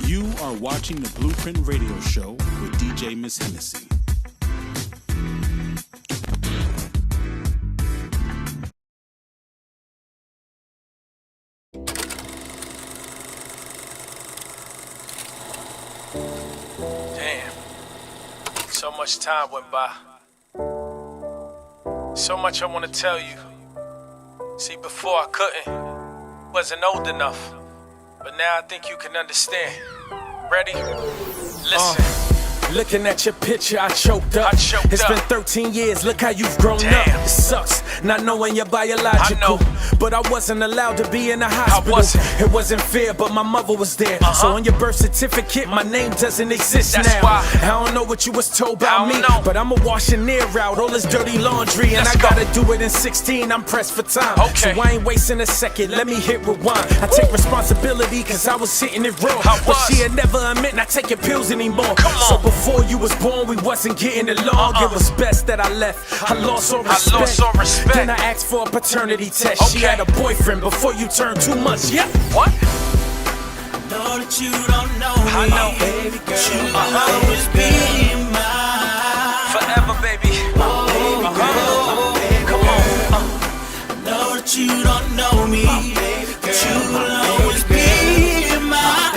You are watching the Blueprint Radio Show with DJ Miss Hennessy. Damn. So much time went by. So much I want to tell you. See, before I couldn't. Wasn't old enough. But now I think you can understand. Ready? Listen. Looking at your picture, I choked up. It's been 13 years, look how you've grown up. It sucks, not knowing you're biological. But I wasn't allowed to be in the hospital. It wasn't fair, but my mother was there. So on your birth certificate, my name doesn't exist now. I don't know what you was told about me, but I'ma wash your air out, all this dirty laundry. And I gotta do it in 16, I'm pressed for time. So I ain't wasting a second, let me hit rewind. I take responsibility, cause I was hitting it wrong. But she'd never admit not taking pills anymore. So before you was born, we wasn't getting along. It was best that I left. I lost all respect. Then I asked for a paternity test. She had a boyfriend before you turned 2 months. Yeah. What? Know that you don't know me. I know. Baby girl, you will always be mine. Forever, baby. Baby girl, Come on. know that you don't know me. Baby girl, you will always be mine.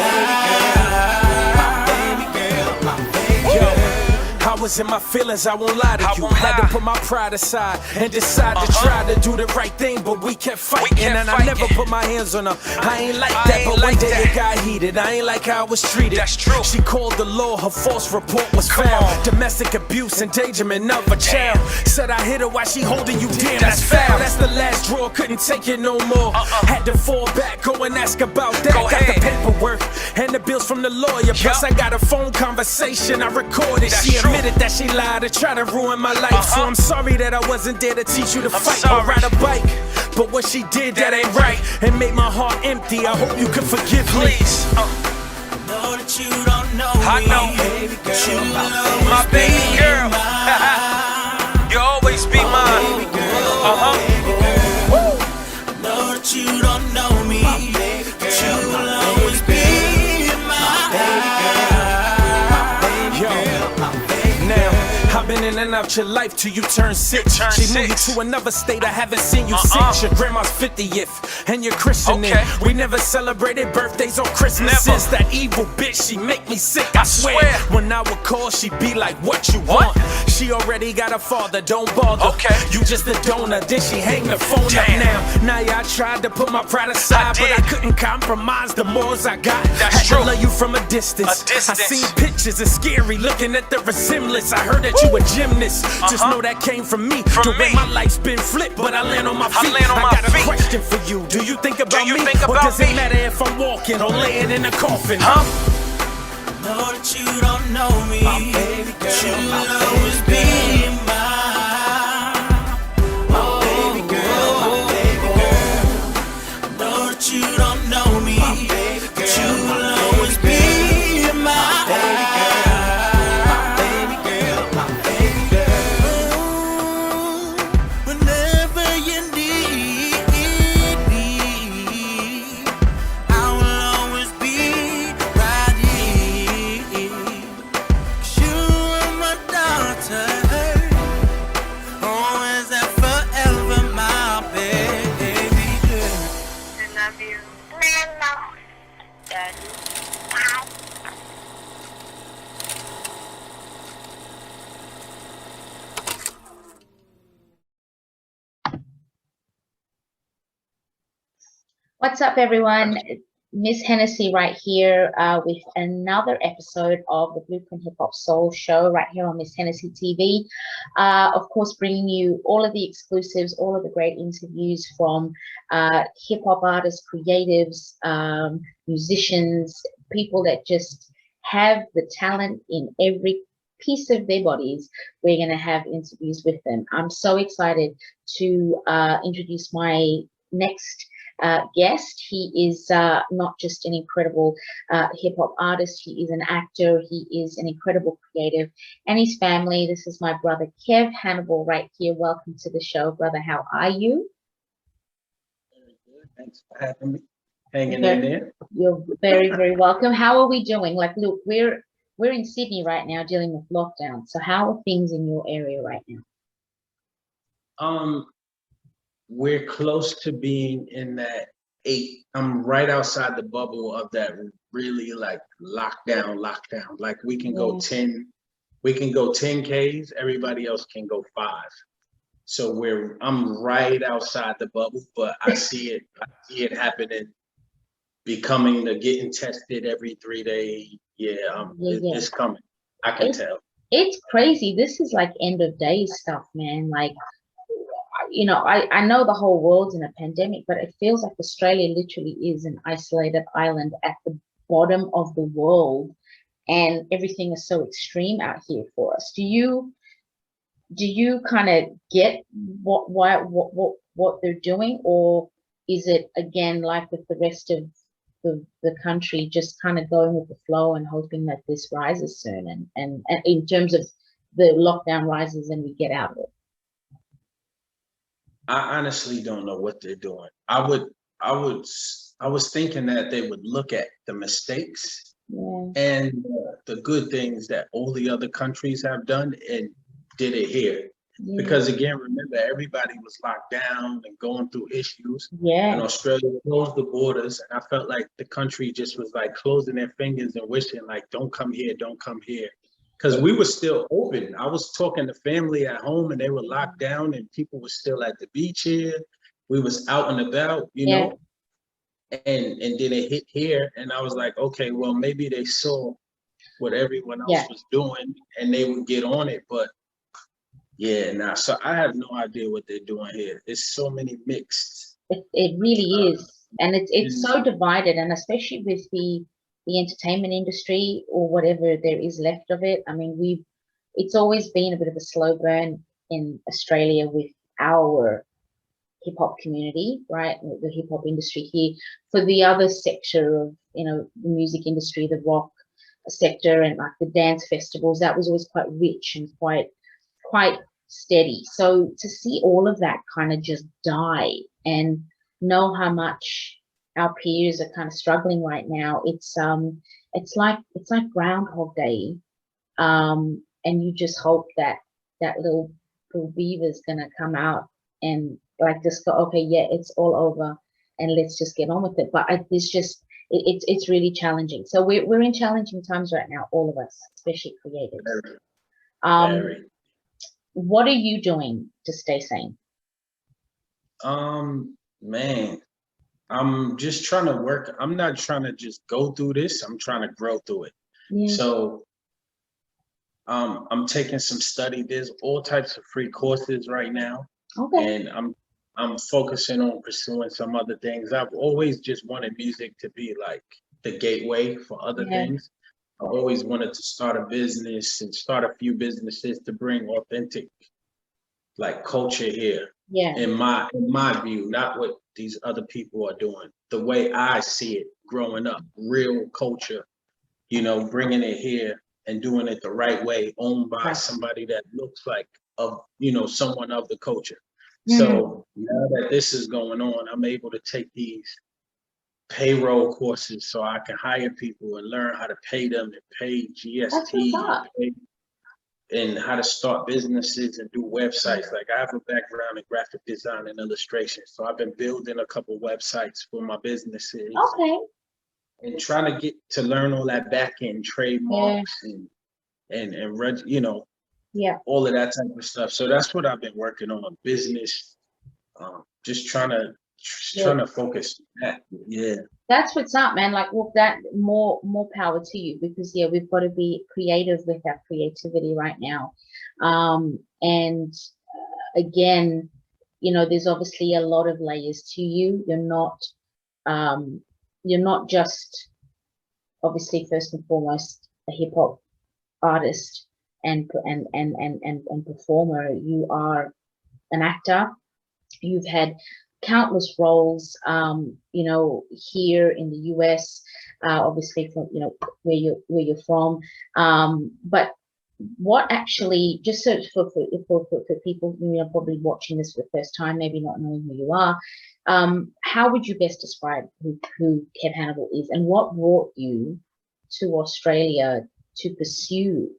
I was in my feelings, I won't lie to you. Had to put my pride aside and decide to try to do the right thing, but we kept fighting. And I never put my hands on her. I ain't like that, but one day it got heated. I ain't like how I was treated. That's true. She called the law, her false report was found. Domestic abuse, endangerment of a child. Said I hit her while she holding you, damn, that's foul. That's the last draw, couldn't take it no more. Had to fall back, go and ask about that. Got the paperwork and the bills from the lawyer. Plus I got a phone conversation I recorded. She admitted that she lied to try to ruin my life. So I'm sorry that I wasn't there to teach you to fight or ride a bike. But what she did, that ain't right. And made my heart empty. I hope you can forgive me. Please. Know that you don't know me. I know. Baby girl, you will My always baby be girl. mine. You'll always be mine. Baby girl, baby girl. Know that you don't know me. Baby girl, you will always be mine. I've been in and out your life till you turn 6. She moved you to another state, I haven't seen you since your grandma's 50th and your christening. We never celebrated birthdays or Christmases. That evil bitch, she make me sick, I swear. When I would call, she be like, what you want? She already got a father, don't bother. You just a donor, then she hang the phone up now. Now I tried to put my pride aside, but I couldn't compromise the morals I got. Had to love you from a distance. I seen pictures, it's scary looking at the resemblance. I heard that you a gymnast, just know that came from me. The way my life's been flipped, but I land on my feet. I got a question for you, do you think about me? Or does it matter if I'm walking or laying in a coffin? Know that you don't know me. Baby girl, you will always be mine. Baby girl, baby girl. Know that you don't know me. Baby girl, you will always be mine. Baby girl, whenever you need me, I will always be right here. 'Cause you are my daughter, always and forever my baby girl. I love you. Grandma. Daddy. What's up, everyone? Miss Hennessy right here with another episode of the Blueprint Hip Hop Soul Show right here on Miss Hennessy TV. Of course, bringing you all of the exclusives, all of the great interviews from hip hop artists, creatives, musicians, people that just have the talent in every piece of their bodies. We're going to have interviews with them. I'm so excited to introduce my next guest. He is not just an incredible hip-hop artist, he is an actor, he is an incredible creative, and his family. This is my brother Kev Hannibal right here. Welcome to the show, brother. How are you? Very good. Thanks for having me. Hanging in there. You're very, very welcome. How are we doing? Like, look, we're in Sydney right now dealing with lockdown. So how are things in your area right now? We're close to being in that 8. I'm right outside the bubble of that really like lockdown. Like we can go 10 Ks, everybody else can go 5. So I'm right outside the bubble, but I see it happening, getting tested every 3 days. It's coming. I can tell. It's crazy. This is like end of days stuff, man. Like, you know, I know the whole world's in a pandemic, but it feels like Australia literally is an isolated island at the bottom of the world, and everything is so extreme out here for us. Do you kind of get what they're doing, or is it again like with the rest of the country, just kind of going with the flow and hoping that this rises soon, and in terms of the lockdown rises and we get out of it? I honestly don't know what they're doing. I was thinking that they would look at the mistakes and the good things that all the other countries have done and did it here. Because again, remember, everybody was locked down and going through issues. And Australia closed the borders, and I felt like the country just was like closing their fingers and wishing like, don't come here, don't come here. Because we were still open. I was talking to family at home and they were locked down and people were still at the beach here. We was out and about, you know, and then it hit here. And I was like, okay, well, maybe they saw what everyone else was doing and they would get on it. But so I have no idea what they're doing here. There's so many mixed. It really is. And it's so divided, and especially with the entertainment industry or whatever there is left of it. I mean, it's always been a bit of a slow burn in Australia with our hip hop community, right? The hip hop industry here. For the other sector of, you know, the music industry, the rock sector and like the dance festivals, that was always quite rich and quite steady. So to see all of that kind of just die and know how much our peers are kind of struggling right now, it's like Groundhog Day, and you just hope that little beaver's gonna come out and like just go, okay, yeah, it's all over, and let's just get on with it. But it's really challenging. So we're in challenging times right now, all of us, especially creatives. What are you doing to stay sane? Man, I'm just trying to work. I'm not trying to just go through this. I'm trying to grow through it. So I'm taking some study. There's all types of free courses right now. And I'm focusing on pursuing some other things. I've always just wanted music to be like the gateway for other things. I always wanted to start a business and start a few businesses to bring authentic like culture here. In my view, not what these other people are doing. The way I see it growing up, real culture, you know, bringing it here and doing it the right way, owned by somebody that looks like someone of the culture. So now that this is going on, I'm able to take these payroll courses so I can hire people and learn how to pay them and pay GST and how to start businesses and do websites. Like I have a background in graphic design and illustration. So I've been building a couple websites for my businesses. And trying to get to learn all that back end trademarks and you know, all of that type of stuff. So that's what I've been working on, business. Just trying to focus on that. That's what's up, man. Like, well, that more power to you, because we've got to be creative with our creativity right now. And again, you know, there's obviously a lot of layers to you. You're not just obviously first and foremost a hip hop artist and performer. You are an actor. You've had countless roles, you know, here in the US, obviously from, you know, where you're from. But what actually, just so for people, you know, probably watching this for the first time, maybe not knowing who you are, How would you best describe who Kev Hannibal is, and what brought you to Australia to pursue,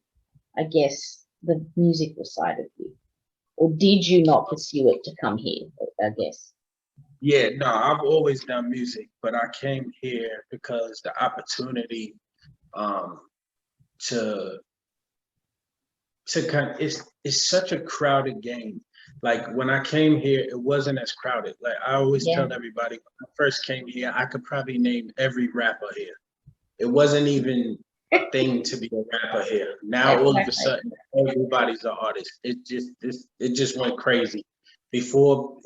I guess, the musical side of you? Or did you not pursue it to come here, I guess? Yeah, no, I've always done music, but I came here because the opportunity to kind of, it's such a crowded game. Like when I came here, it wasn't as crowded. Like I always tell everybody, when I first came here, I could probably name every rapper here. It wasn't even a thing to be a rapper here. Now all of a sudden, everybody's an artist. It just went crazy. Before,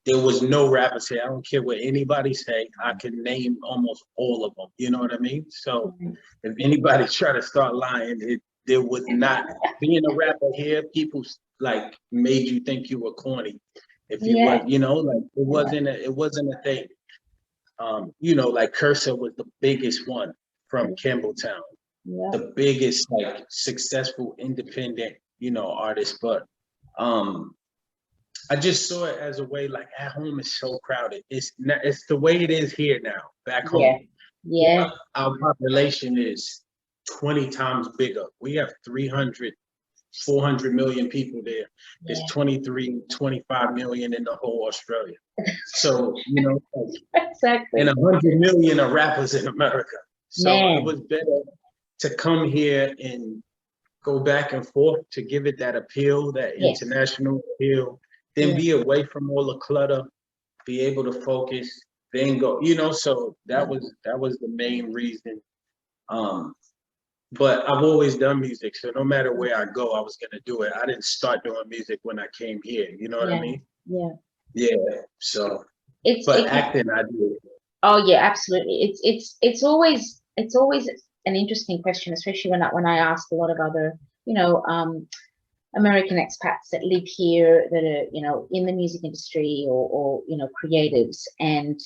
there was no rappers here. I don't care what anybody say. I can name almost all of them. You know what I mean? So if anybody try to start lying, there was not being a rapper here. People like made you think you were corny if you was, you know, like it wasn't a thing. You know, like Cursor was the biggest one from Campbelltown, the biggest like successful independent, you know, artist. But I just saw it as a way, like at home is so crowded. It's the way it is here now. Back home, our population is 20 times bigger. We have 300, 400 million people there. There's 23, 25 million in the whole Australia. So, you know, exactly. And 100 million are rappers in America. So it was better to come here and go back and forth to give it that appeal, that international appeal, then be away from all the clutter, be able to focus, then go, you know, so that was the main reason. But I've always done music, so no matter where I go, I was gonna do it. I didn't start doing music when I came here. You know what I mean? Yeah. So, acting, I do. Oh yeah, absolutely. It's always an interesting question, especially when I ask a lot of other, you know, American expats that live here that are, you know, in the music industry or you know, creatives, and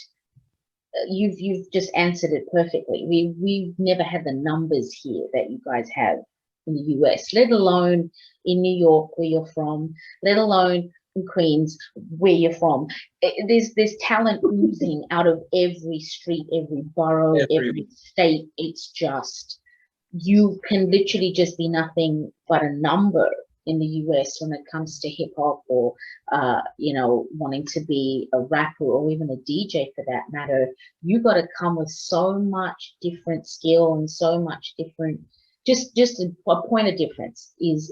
you've just answered it perfectly. We've never had the numbers here that you guys have in the US, let alone in New York where you're from, let alone in Queens where you're from. There's talent oozing out of every street, every borough, every state. It's just, you can literally just be nothing but a number in the US when it comes to hip hop or, you know, wanting to be a rapper or even a DJ for that matter. You got to come with so much different skill and so much different, just a point of difference is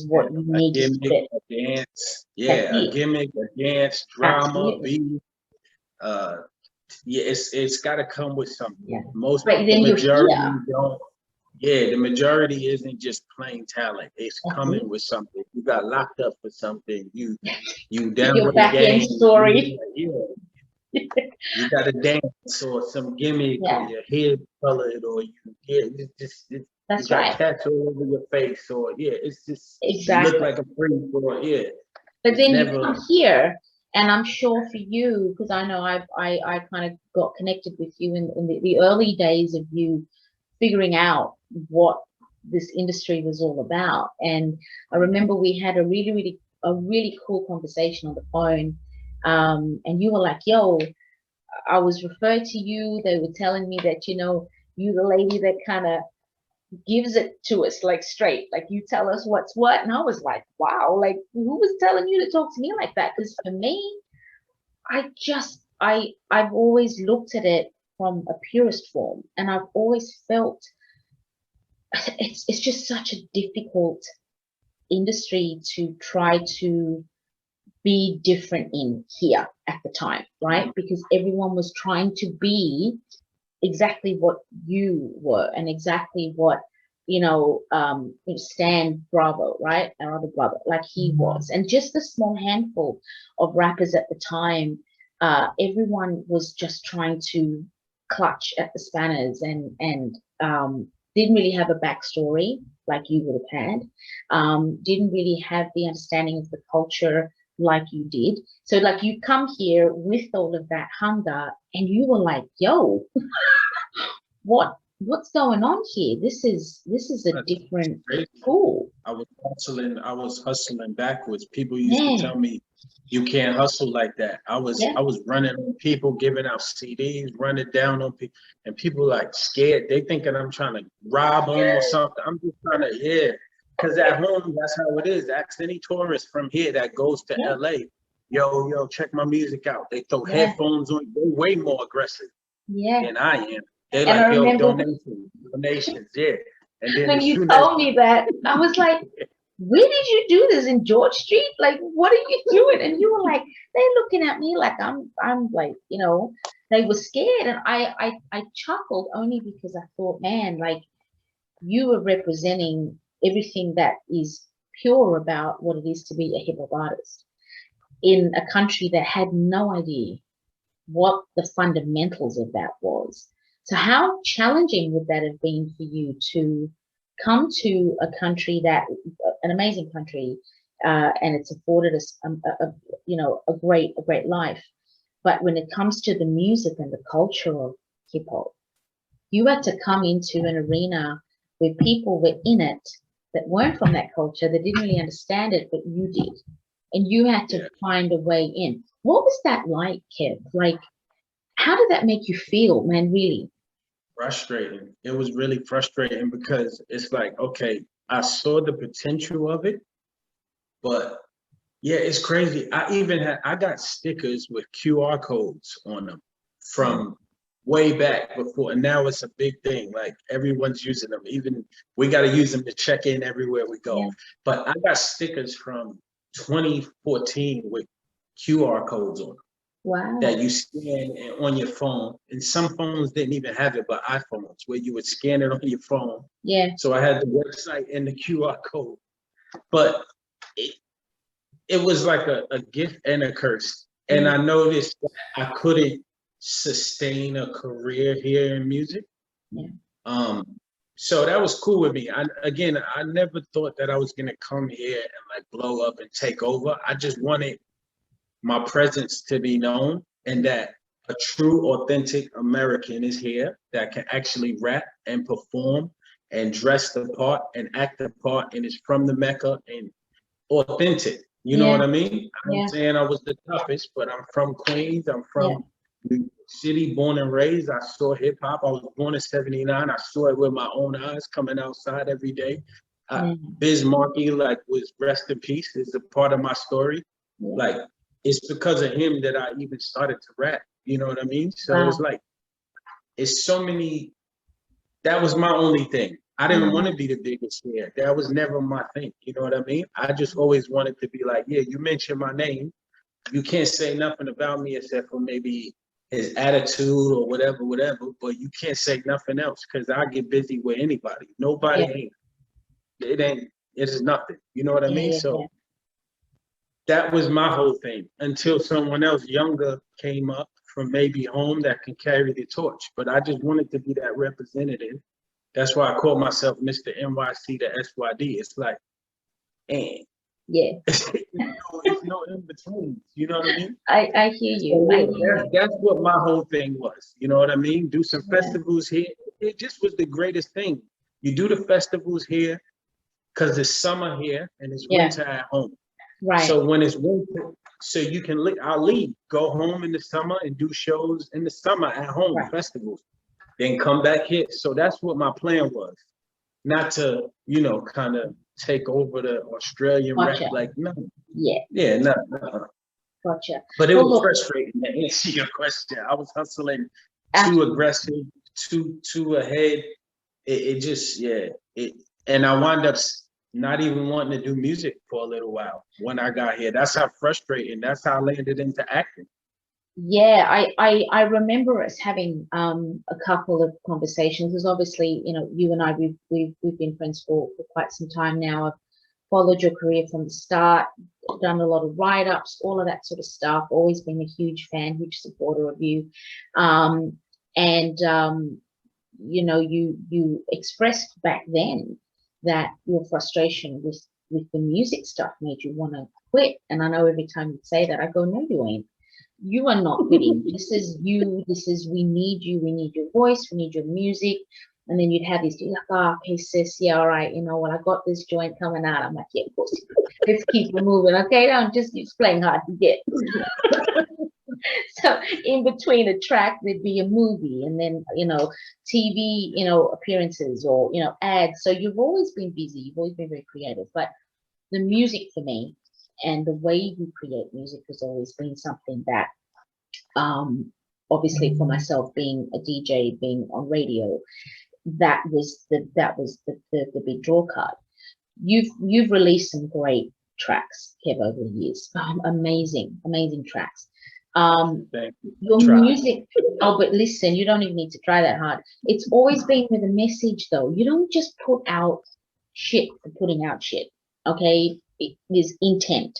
what you need to fit. A dance, a gimmick, a dance, drama, beat. It's got to come with something. Most but the majority don't. Yeah, the majority isn't just plain talent. It's coming with something. You got locked up for something. You down your with back the game. end story. You got a dance or some gimmick or your hair colored or you got tats all over your face or it's just you look like a freak or But then you come here, and I'm sure for you, because I know I kind of got connected with you in the early days of you figuring out what this industry was all about. And I remember we had a really cool conversation on the phone, and you were like, yo, I was referred to you. They were telling me that, you know, you the lady that kind of gives it to us like straight, like you tell us what's what. And I was like, wow, like who was telling you to talk to me like that? Because for me, I've always looked at it from a purist form, and I've always felt it's just such a difficult industry to try to be different in here at the time, right? Because everyone was trying to be exactly what you were and exactly what, you know, Stan Bravo, right? Our other brother, like he was. And just a small handful of rappers at the time, everyone was just trying to clutch at the spanners and didn't really have a backstory like you would have had, didn't really have the understanding of the culture like you did. So like you come here with all of that hunger and you were like, yo, what's going on here? This is a different pool. I was hustling backwards. People used to tell me, you can't hustle like that. I was running on people, giving out CDs, running down on people, and people like scared. They thinking I'm trying to rob them or something. I'm just trying to, because at home, that's how it is. Ask any tourist from here that goes to LA. Yo, check my music out. They throw headphones on. They're way more aggressive than I am. They like, yo, donations, And then when you told me that, I was like, where did you do this, in George Street? Like, what are you doing? And you were like, they're looking at me like I'm like, you know, they were scared. And I chuckled only because I thought, man, like, you were representing everything that is pure about what it is to be a hip hop artist in a country that had no idea what the fundamentals of that was. So how challenging would that have been for you to come to a country that, an amazing country, and it's afforded us a great life, but when it comes to the music and the culture of hip hop, you had to come into an arena where people were in it that weren't from that culture, that didn't really understand it, but you did, and you had to find a way in. What was that like, Kev? Like, how did that make you feel, man? Really? Frustrating. It was really frustrating because it's like, okay, I saw the potential of it, but it's crazy. I got stickers with QR codes on them from way back before, and now it's a big thing. Like, everyone's using them. Even we got to use them to check in everywhere we go. But I got stickers from 2014 with QR codes on them. Wow. That you scan on your phone, and some phones didn't even have it, but iPhones, where you would scan it on your phone. So I had the website and the QR code, but it was like a gift and a curse. And I noticed that I couldn't sustain a career here in music. So that was cool with me. I never thought that I was gonna come here and like blow up and take over. I just wanted my presence to be known, and that a true, authentic American is here that can actually rap and perform and dress the part and act the part, and is from the Mecca and authentic. You know what I mean? I'm saying I was the toughest, but I'm from Queens. I'm from New York City, born and raised. I saw hip hop. I was born in '79. I saw it with my own eyes, coming outside every day. Biz Markie, like, was rest in peace, is a part of my story. Like, it's because of him that I even started to rap. You know what I mean? So it's like, it's so many. That was my only thing. I didn't want to be the biggest here. That was never my thing. You know what I mean? I just always wanted to be like, you mentioned my name. You can't say nothing about me except for maybe his attitude or whatever, but you can't say nothing else, because I get busy with anybody. Nobody it is nothing. You know what I mean? So that was my whole thing, until someone else younger came up from maybe home that can carry the torch. But I just wanted to be that representative. That's why I call myself Mr. NYC to SYD. It's like, it's no in between. You know what I mean? I hear you. That's what my whole thing was. You know what I mean? Do some festivals here. It just was the greatest thing. You do the festivals here because it's summer here and it's winter at home. Right. So when it's winter, so you can I'll leave, go home in the summer and do shows in the summer at home, festivals, then come back here. So that's what my plan was. Not to, kind of take over the Australian rap, like, no. No. Gotcha. But it was frustrating to answer your question. I was hustling too aggressive, too ahead. And I wound up not even wanting to do music for a little while when I got here. That's how frustrating. That's how I landed into acting. I remember us having a couple of conversations, because obviously, you and I, we've been friends for quite some time now. I've followed your career from the start, done a lot of write-ups, all of that sort of stuff, always been a huge fan, huge supporter of you. You expressed back then that your frustration with the music stuff made you want to quit. And I know every time you say that, I go, no, you ain't. You are not quitting. This is you. We need you. We need your voice. We need your music. And then you'd have these, like, oh, okay, sis, yeah, all right, you know, well, I got this joint coming out. I'm like, yeah, of course, let's keep it moving, okay? Don't just explain hard to get. So in between a track, there'd be a movie, and then, you know, TV, you know, appearances, or, you know, ads. So you've always been busy. You've always been very creative. But the music for me, and the way you create music, has always been something that, obviously for myself, being a DJ, being on radio, that was the big draw card. You've released some great tracks, Kev, over the years. Amazing tracks. Your music, oh, but listen, you don't even need to try that hard. It's always been with a message, though. You don't just put out shit for putting out shit, okay? It is intent.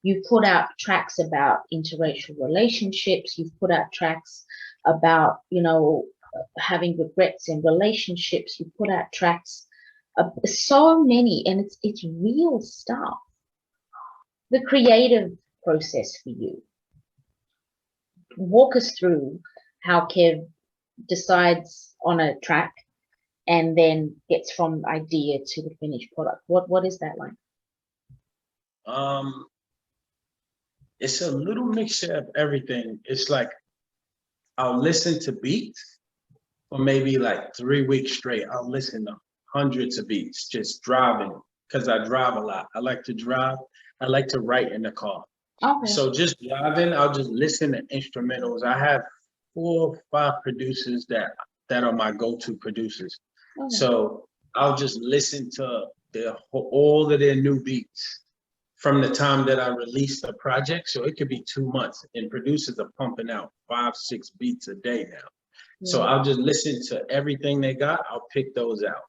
You've put out tracks about interracial relationships. You've put out tracks about, you know, having regrets in relationships. You put out tracks, so many, and it's real stuff. The creative process for you. Walk us through how Kev decides on a track and then gets from idea to the finished product. What is that like? It's a little mixture of everything. It's like I'll listen to beats for maybe like 3 weeks straight. I'll listen to hundreds of beats just driving, because I drive a lot. I like to drive. I like to write in the car. Okay. So just driving, I'll just listen to instrumentals. I have 4 or 5 producers that are my go-to producers. Okay. So I'll just listen to all of their new beats from the time that I released the project. So it could be 2 months, and producers are pumping out 5, 6 beats a day now. Yeah. So I'll just listen to everything they got. I'll pick those out.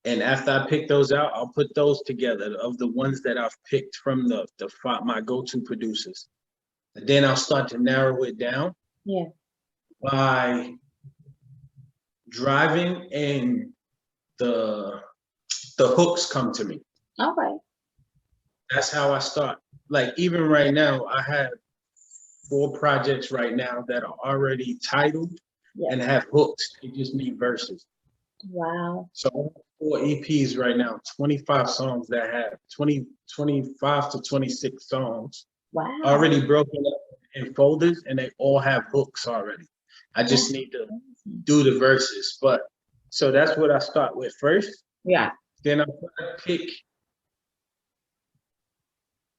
And after I pick those out, I'll put those together of the ones that I've picked from my go-to producers. And then I'll start to narrow it down. Yeah. By driving, and the hooks come to me. Okay. That's how I start. Like even right now, I have 4 projects right now that are already titled, yeah, and have hooks. They just need verses. Wow. So 4 EPs right now, 25 songs that have 25 to 26 songs. Wow. Already broken up in folders, and they all have hooks already. I just need to do the verses. But so that's what I start with first. Yeah. Then I pick.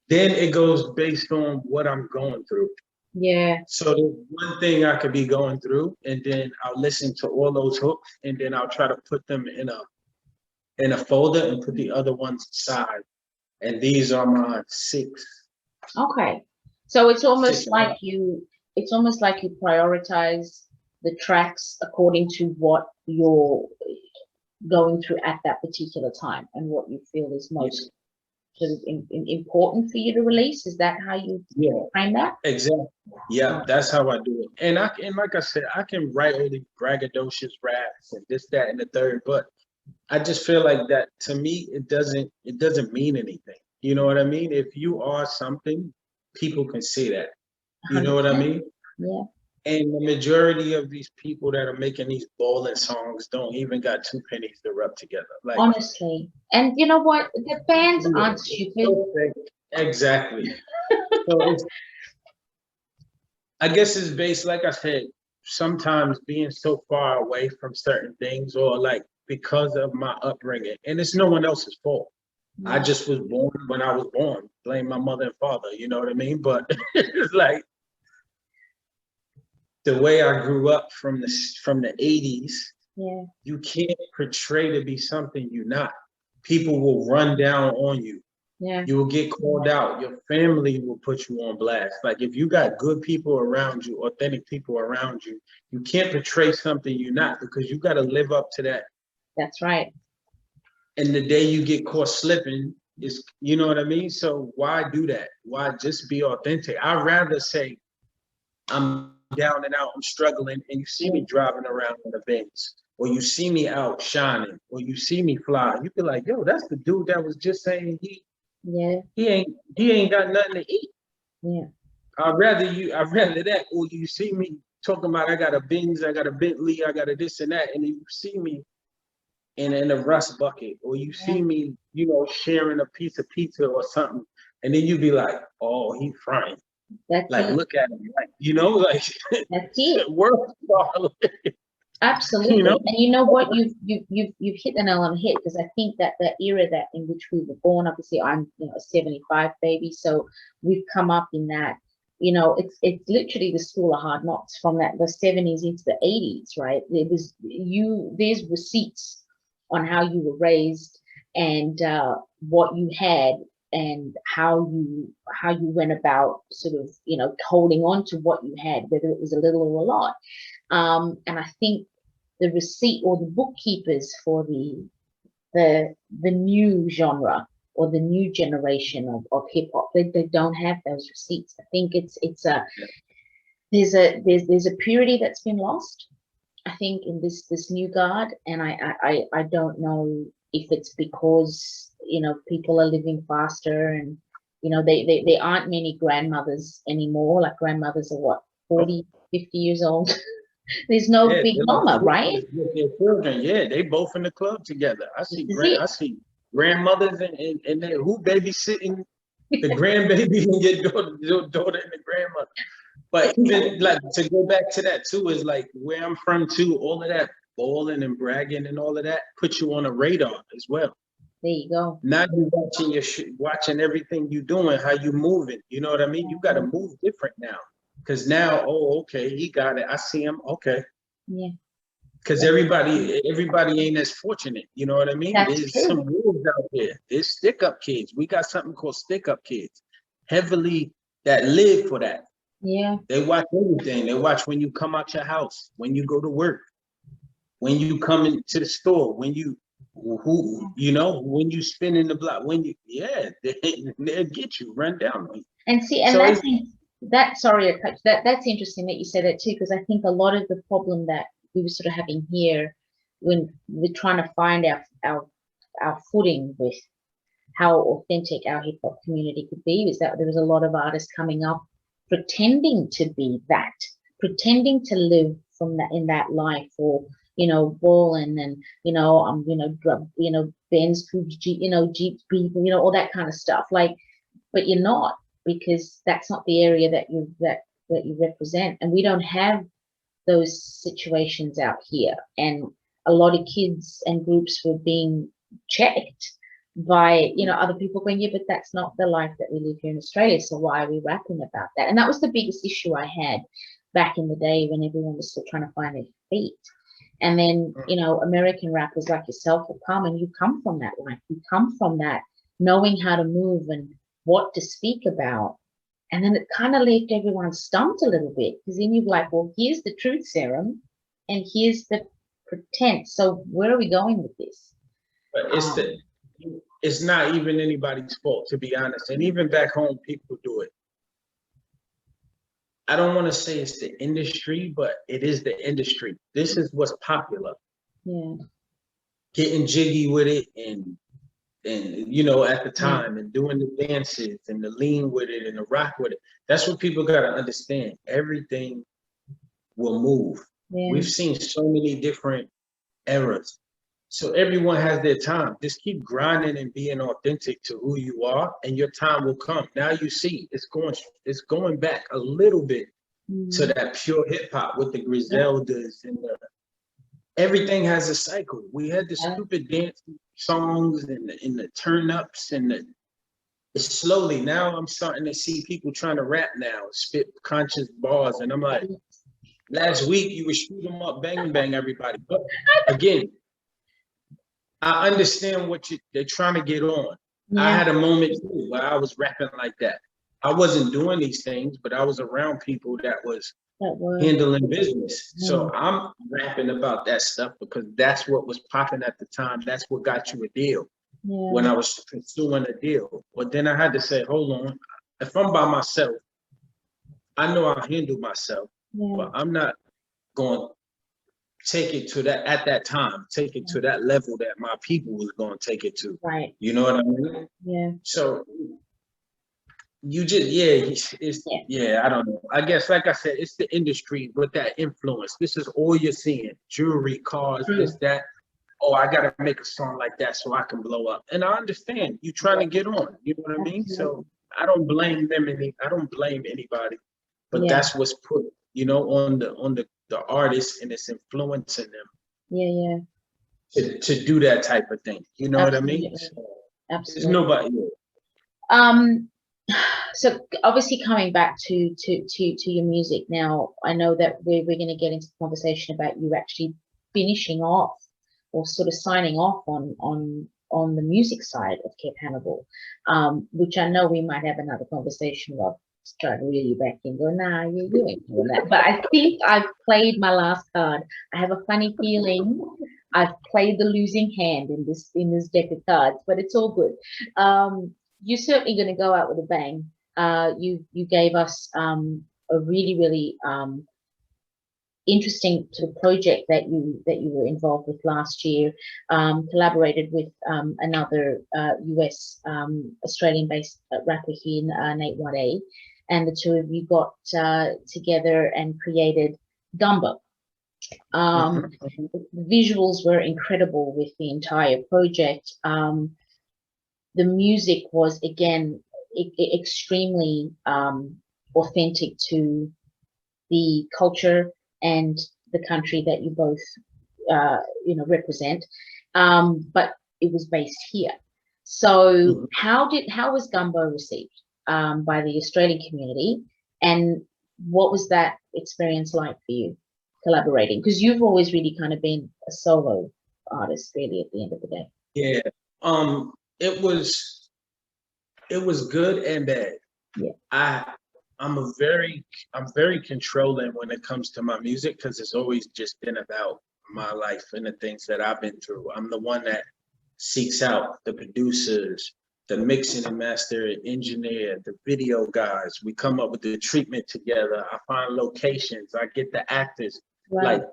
Then it goes based on what I'm going through. Yeah. So there's one thing I could be going through, and then I'll listen to all those hooks, and then I'll try to put them in a folder and put the other ones aside. And these are my 6. Okay. So it's almost like you prioritize the tracks according to what you're going through at that particular time and what you feel is most sort of important for you to release. Is that how you frame that? Exactly. Yeah, that's how I do it. And like I said, I can write all these braggadocious raps and this, that, and the third, but I just feel like that to me, it doesn't mean anything. You know what I mean? If you are something, people can see that. You know what I mean? Yeah. And the majority of these people that are making these ballin' songs don't even got 2 pennies to rub together. Like, honestly. And you know what? The fans aren't stupid. Exactly. So I guess it's based, like I said, sometimes being so far away from certain things, or like because of my upbringing, and it's no one else's fault. I just was born when I was born. Blame my mother and father, you know what I mean? But it's like the way I grew up from the 80s, you can't portray to be something you're not. People will run down on you. Yeah. You will get called out. Your family will put you on blast. Like if you got good people around you, authentic people around you, you can't portray something you're not, because you got to live up to that. That's right. And the day you get caught slipping is, you know what I mean? So why do that? Why just be authentic? I'd rather say I'm down and out, I'm struggling, and you see me driving around in the Benz, or you see me out shining, or you see me fly. You be like, yo, that's the dude that was just saying he ain't got nothing to eat. Yeah. I'd rather that, or you see me talking about I got a Benz, I got a Bentley, I got a this and that, and you see me in a rust bucket, or you see me, you know, sharing a piece of pizza or something, and then you be like, oh, he frying. That's like, it. look at him, like, you know, like That's it. work. Absolutely. You know? And you know what, you've hit the nail on the head, because I think that the era that in which we were born, obviously I'm, you know, a 75 baby, so we've come up in that, you know, it's literally the school of hard knocks from that the 70s into the 80s, right? There's receipts on how you were raised, and what you had, and how you went about sort of, you know, holding on to what you had, whether it was a little or a lot. And I think the receipt or the bookkeepers for the new genre or the new generation of hip hop, they don't have those receipts. I think there's a purity that's been lost, I think, in this new guard, and I don't know if it's because, you know, people are living faster, and, you know, they aren't many grandmothers anymore. Like, grandmothers are what, 40, 50 years old. There's no big mama, right? Their children, yeah, they both in the club together. I see grandmothers and they, who babysitting the grandbaby and your daughter and the grandmother. But even like, to go back to that too, is like where I'm from too, all of that balling and bragging and all of that puts you on a radar as well. There you go. Now you're watching watching everything you're doing, how you moving. You know what I mean? You got to move different now. Because now, oh, okay, he got it. I see him. Okay. Yeah. Because everybody ain't as fortunate. You know what I mean? There's some wolves out there. There's stick-up kids. We got something called stick-up kids, heavily, that live for that. Yeah. They watch everything. They watch when you come out your house, when you go to work, when you come into the store, when you, you know, when you spin in the block, when you, they'll get you, run down on you. And see, and that's interesting that you said that too, because I think a lot of the problem that we were sort of having here when we're trying to find our footing with how authentic our hip hop community could be is that there was a lot of artists coming up pretending to be that, pretending to live from that, in that life, or, you know, balling and, you know, Benz, Jeeps, people, you know, all that kind of stuff. Like, but you're not, because that's not the area that you represent, and we don't have those situations out here. And a lot of kids and groups were being checked by, you know, other people going, yeah, but that's not the life that we live here in Australia, so why are we rapping about that? And that was the biggest issue I had back in the day, when everyone was still trying to find their feet. And then, you know, American rappers like yourself will come, and you come from that life, you come from that knowing how to move and what to speak about. And then it kind of left everyone stumped a little bit, because then you're like, well, here's the truth serum and here's the pretense. So where are we going with this? But it's not even anybody's fault, to be honest. And even back home, people do it. I don't want to say it's the industry, but it is the industry. This is what's popular. Yeah. Getting jiggy with it, and you know, at the time, and doing the dances and the lean with it and the rock with it. That's what people got to understand. Everything will move. Yeah. We've seen so many different eras. So everyone has their time. Just keep grinding and being authentic to who you are, and your time will come. Now you see it's going back a little bit to that pure hip hop with the Griseldas and everything has a cycle. We had the stupid dance songs and the turn ups and it's slowly. Now I'm starting to see people trying to rap now, spit conscious bars, and I'm like, last week you were shoot 'em up, bang bang everybody. But again, I understand what they're trying to get on. Yeah. I had a moment too where I was rapping like that. I wasn't doing these things, but I was around people that was handling business. Yeah. So I'm rapping about that stuff because that's what was popping at the time. That's what got you a deal when I was pursuing a deal. But then I had to say, hold on, if I'm by myself, I know I'll handle myself, but I'm not going to take it to that at that time, take it to that level that my people was going to take it to. Right. You know what I mean? Yeah. So you just, I don't know. I guess, like I said, it's the industry with that influence. This is all you're seeing. Jewelry, cars, this, that. oh, I gotta make a song like that so I can blow up. And I understand you trying to get on, you know what I mean? So I don't blame them I don't blame anybody, but that's what's put, you know, on the artist, and it's influencing them. To do that type of thing. You know what I mean? So, Absolutely. there's nobody. So obviously coming back to your music now, I know that we're going to get into the conversation about you actually finishing off or sort of signing off on the music side of Kev Hannibal, which I know we might have another conversation of. Try to reel you back in, go, nah, you ain't doing that. But I think I've played my last card. I have a funny feeling I've played the losing hand in this deck of cards, but it's all good. You're certainly going to go out with a bang. You gave us a really interesting sort of project that you were involved with last year. Collaborated with another US Australian-based rapper here, Nate Wade, and the two of you got together and created Gumbo. The visuals were incredible with the entire project. The music was, again, extremely authentic to the culture and the country that you both represent, but it was based here. So how was Gumbo received by the Australian community, and what was that experience like for you collaborating? Because you've always really kind of been a solo artist, really, at the end of the day. Yeah, it was good and bad. Yeah, I'm very controlling when it comes to my music, because it's always just been about my life and the things that I've been through. I'm the one that seeks out the producers, the mixing and master engineer, the video guys. We come up with the treatment together. I find locations. I get the actors. Right. Like,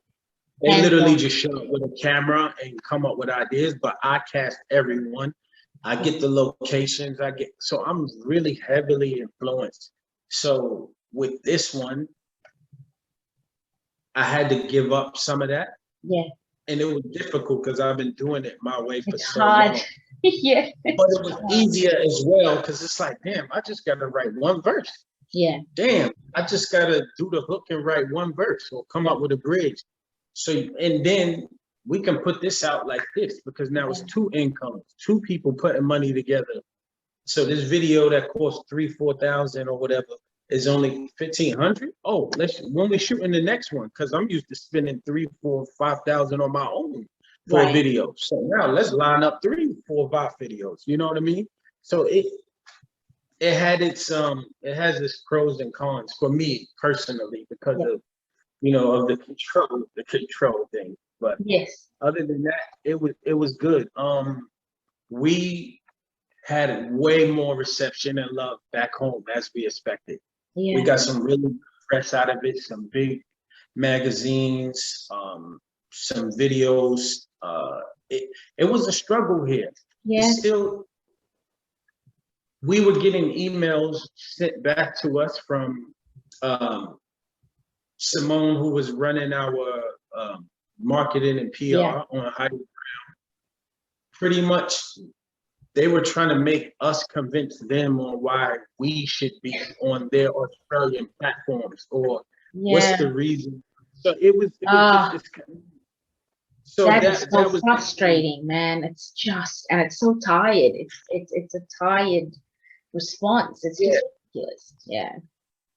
they literally just show up with a camera and come up with ideas, but I cast everyone. I get the locations. So I'm really heavily influenced. So with this one, I had to give up some of that. Yeah. And it was difficult because I've been doing it my way for so hard. long. Yeah. But it was easier as well, because it's like, damn, I just got to write one verse. Yeah. Damn, I just got to do the hook and write one verse or come up with a bridge. So, and then we can put this out like this, because now it's two incomes, two people putting money together. So this video that costs $3,000-4,000 or whatever is only $1,500. Oh, when we shooting the next one, because I'm used to spending $3,000-5,000 on my own for a video. So now let's line up 3, 4, 5 videos. You know what I mean? So it has its pros and cons for me personally, because of the control thing. But yes, other than that, it was good. We had way more reception and love back home as we expected. Yeah. We got some really good press out of it, some big magazines, some videos. It was a struggle here. Yeah. We were getting emails sent back to us from Simone, who was running our marketing and PR on High Ground. Pretty much, they were trying to make us convince them on why we should be on their Australian platforms, or what's the reason. So it was just so that is so frustrating, man. It's just, and it's so tired. It's a tired response. It's just ridiculous. Yeah.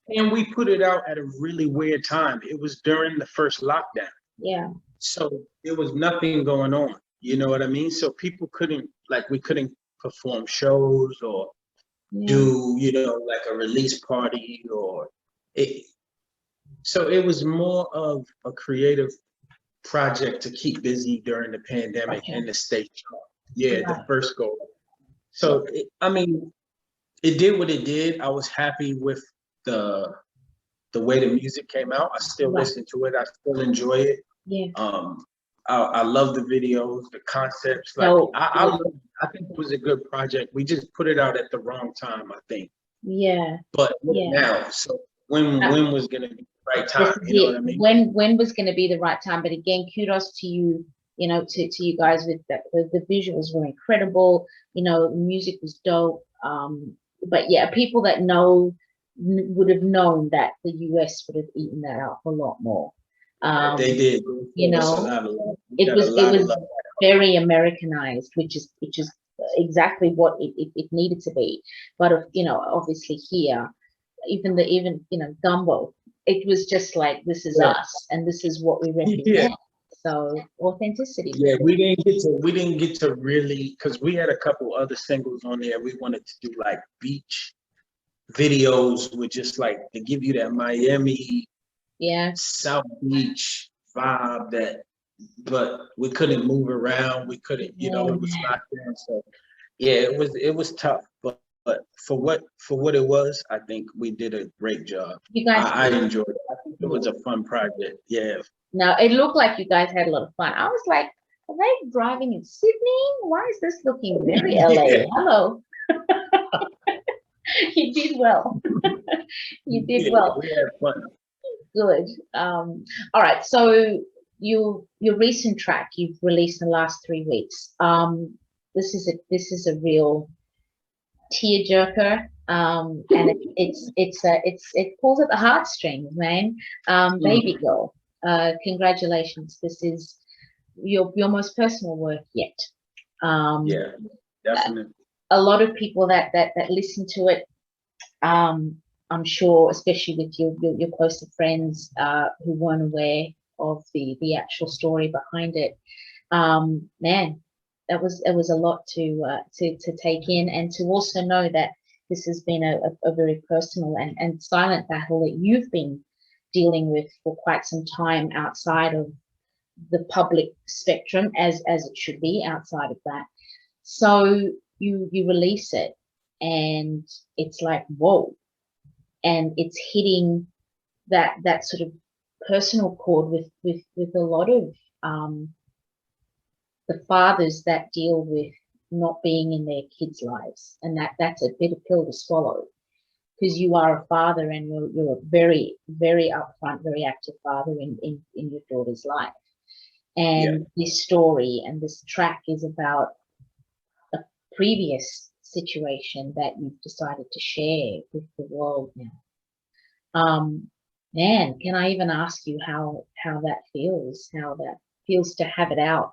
And we put it out at a really weird time. It was during the first lockdown. Yeah. So there was nothing going on. You know what I mean? So people we couldn't perform shows or do, like a release party so it was more of a creative project to keep busy during the pandemic and to stay sharp. Yeah, the first goal. So, it did what it did. I was happy with the way the music came out. I still listen to it. I still enjoy it. Yeah. I love the videos, the concepts. I think it was a good project. We just put it out at the wrong time, I think. Yeah. But now, so when was gonna be the right time? You know what I mean? When was gonna be the right time? But again, kudos to you you know, to you guys with the visuals were incredible. You know, the music was dope. But yeah, people that know would have known that the US would have eaten that up a lot more. They did. You know, it was very Americanized, which is exactly what it needed to be. But you know, obviously here, even you know, gumbo, it was just like, this is us and this is what we represent. Yeah. So authenticity. Yeah, we didn't get to really, because we had a couple other singles on there. We wanted to do like beach videos with just like to give you that Miami, South Beach vibe, but we couldn't move around. We couldn't, you know, it was locked down. So yeah, it was tough, but for what it was, I think we did a great job. You guys, I enjoyed it. I think it was a fun project. Yeah. Now it looked like you guys had a lot of fun. I was like, are they driving in Sydney? Why is this looking very LA? Yeah. Hello. You did well. You did well. We had fun. Good. All right. So your recent track you've released in the last 3 weeks. This is a real tearjerker. And it pulls at the heartstrings, man. Baby Girl. Congratulations. This is your most personal work yet. Yeah, definitely. A lot of people that listen to it, I'm sure, especially with your closer friends who weren't aware of the actual story behind it, man, it was a lot to take in, and to also know that this has been a very personal and silent battle that you've been dealing with for quite some time outside of the public spectrum, as it should be outside of that. So you release it and it's like, whoa, and it's hitting that sort of personal chord with a lot of the fathers that deal with not being in their kids' lives, and that's a bitter pill to swallow, because you are a father and you're a very, very upfront, very active father in your daughter's life. And this story and this track is about a previous situation that you've decided to share with the world now. Man, can I even ask you how that feels to have it out?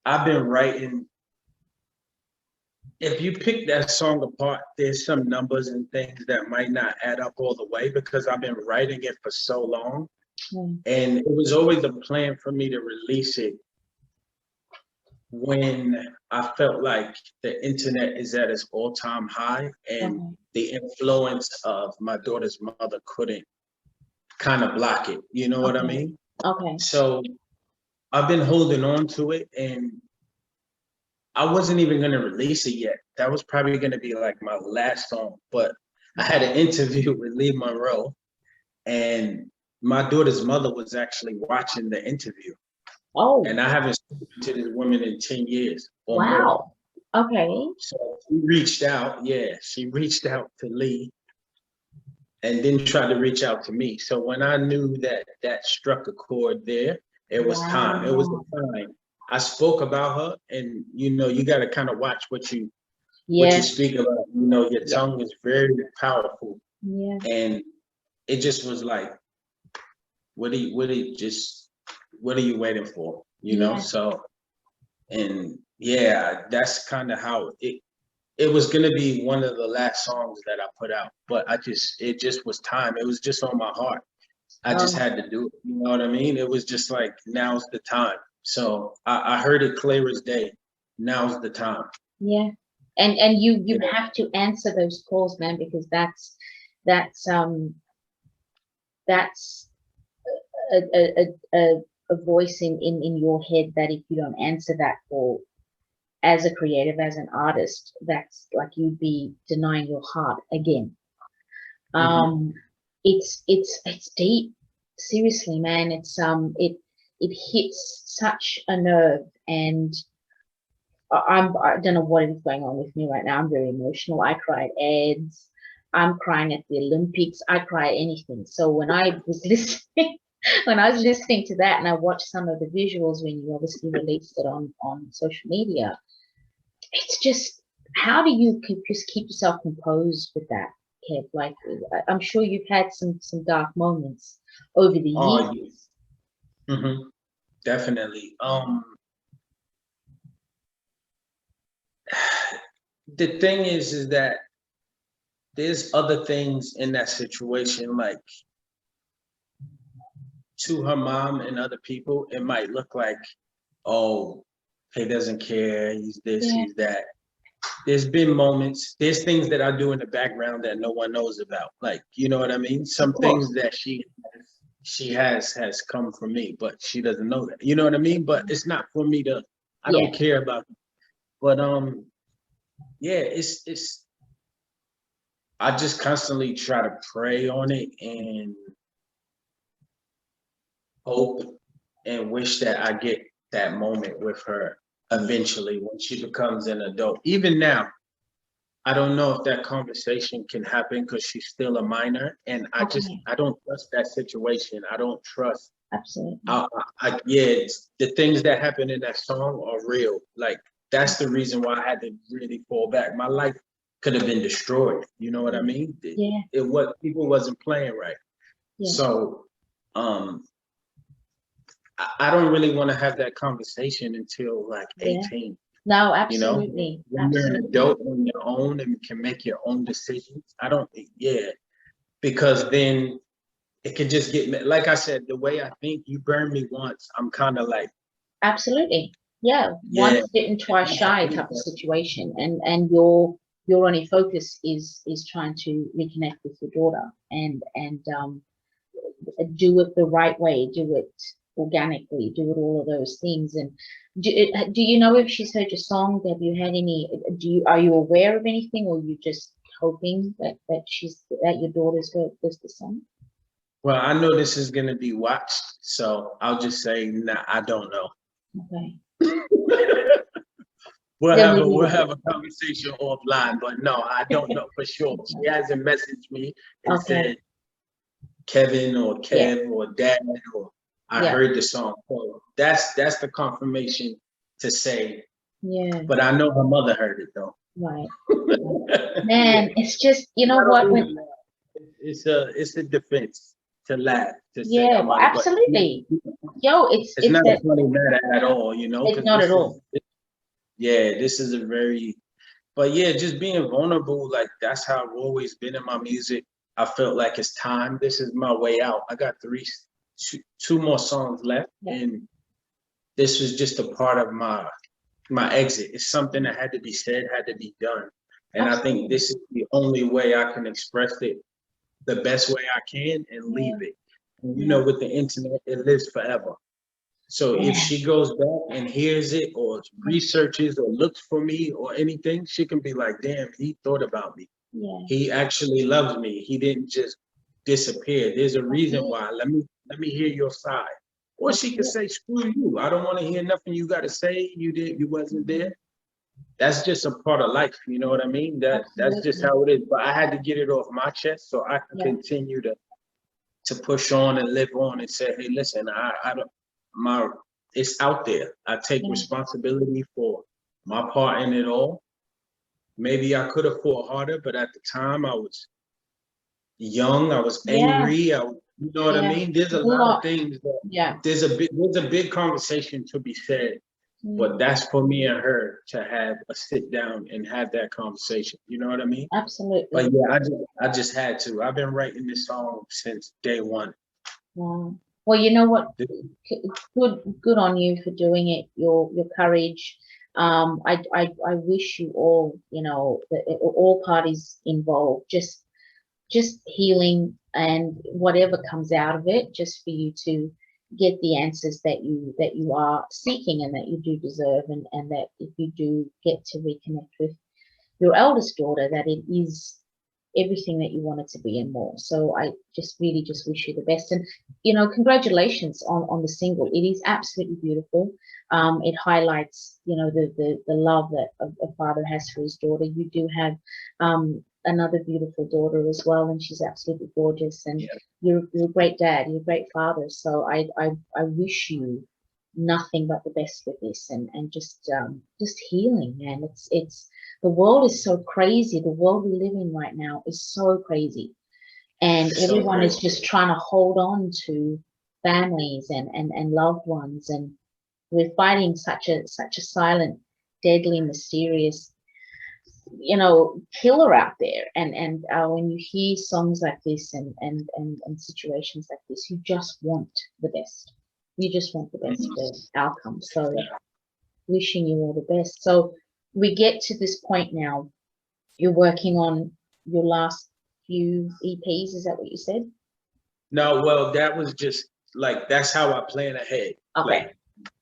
I've been writing. If you pick that song apart, there's some numbers and things that might not add up all the way, because I've been writing it for so long. And it was always a plan for me to release it when I felt like the internet is at its all-time high, and the influence of my daughter's mother couldn't kind of block it. You know what I mean? Okay. So I've been holding on to it, and I wasn't even going to release it yet. That was probably going to be like my last song. But I had an interview with Lee Monroe, and my daughter's mother was actually watching the interview. Oh. And I haven't spoken to this woman in 10 years. Wow. More. Okay. So she reached out. Yeah, she reached out to Lee and then tried to reach out to me. So when I knew that struck a chord there, it was time. It was the time. I spoke about her, and you know, you got to kind of watch what you speak about. You know, your tongue is very powerful. Yeah. And it just was like, what are you waiting for? You know? So, and yeah, that's kind of how it was gonna be one of the last songs that I put out, but it just was time. It was just on my heart. I just had to do it. You know what I mean? It was just like, now's the time. So I heard it clear as day. Now's the time. Yeah. And you have to answer those calls, man, because that's a voice in your head that if you don't answer that call as a creative, as an artist, that's like you'd be denying your heart again. It's deep. Seriously, man. It hits such a nerve, and I don't know what is going on with me right now. I'm very emotional. I cry at ads. I'm crying at the Olympics. I cry at anything. So when I was listening, when I was listening to that and I watched some of the visuals when you obviously released it on social media, it's just, how do you just keep yourself composed with that, Kev? Like, I'm sure you've had some dark moments over the years. Yeah. Definitely. The thing is that there's other things in that situation, like to her mom and other people, it might look like, oh, he doesn't care, he's this, he's that. There's been moments, there's things that I do in the background that no one knows about. Like, you know what I mean? Some things that she has come from me, but she doesn't know that. You know what I mean? But it's not for me to, I don't care about it. But yeah, it's I just constantly try to pray on it and hope and wish that I get that moment with her eventually when she becomes an adult. Even now, I don't know if that conversation can happen because she's still a minor, and I don't trust that situation. I don't trust. Absolutely. The things that happen in that song are real. Like, that's the reason why I had to really fall back. My life could have been destroyed. You know what I mean? People wasn't playing right. Yeah. So, I don't really want to have that conversation until like 18. No, absolutely. You know? When you're an adult on your own and can make your own decisions. Because then it could just get, like I said, the way I think, you burn me once, I'm kind of like. Absolutely. Yeah. Once bitten, twice shy type of situation. And your only focus is trying to reconnect with your daughter and do it the right way, do it organically, do it all of those things. And do you know if she's heard your song? Have you had any, are you aware of anything, or you just hoping that your daughter's heard the song? Well, I know this is going to be watched, so I'll just say, nah, I don't know. Okay. We'll have a conversation offline, but no, I don't know for sure. She hasn't messaged me and said Kevin or Kev or Dad or I heard the song. So that's the confirmation to say. Yeah. But I know her mother heard it though. Right. Man, it's just, you know what? It's a defense to laugh. To say, absolutely. It's not a funny matter at all, you know. It's not at all. This is a very, but just being vulnerable, like that's how I've always been in my music. I felt like it's time. This is my way out. I got two more songs left, and this was just a part of my exit. It's something that had to be said, had to be done, and I think this is the only way I can express it the best way I can and leave it. And, you know, with the internet, it lives forever. So if she goes back and hears it or researches or looks for me or anything, she can be like, damn, he thought about me. Yeah. He actually loves me. He didn't just disappear. There's a reason why. Let me hear your side. Or she could say, screw you. I don't want to hear nothing you got to say. You wasn't there. That's just a part of life. You know what I mean? That's just how it is. But I had to get it off my chest so I can continue to push on and live on and say, hey, listen, it's out there. I take responsibility for my part in it all. Maybe I could have fought harder, but at the time I was young, I was angry. You know what I mean? There's a lot of things that there's a big conversation to be said, but that's for me and her to have a sit down and have that conversation. You know what I mean? Absolutely. But I just had to. I've been writing this song since day one. Wow. Well, you know what? Good on you for doing it. Your courage. I wish you all, you know, all parties involved, just healing and whatever comes out of it, just for you to get the answers that you are seeking and that you do deserve, and that if you do get to reconnect with your eldest daughter, that it is everything that you want it to be and more. So I just really just wish you the best, and you know, congratulations on the single. It is absolutely beautiful. It highlights, you know, the love that a father has for his daughter. You do have another beautiful daughter as well, and she's absolutely gorgeous. And you're a great dad, you're a great father. So I wish you nothing but the best with this, and just healing, man. It's the world is so crazy. The world we live in right now is so crazy, and everyone is just trying to hold on to families and loved ones, and we're fighting such a silent, deadly, mysterious, killer out there. And when you hear songs like this and situations like this, you just want the best. You just want the best outcome. So wishing you all the best. So we get to this point now. You're working on your last few EPs. Is that what you said? No, well, that was just like, that's how I plan ahead. Okay.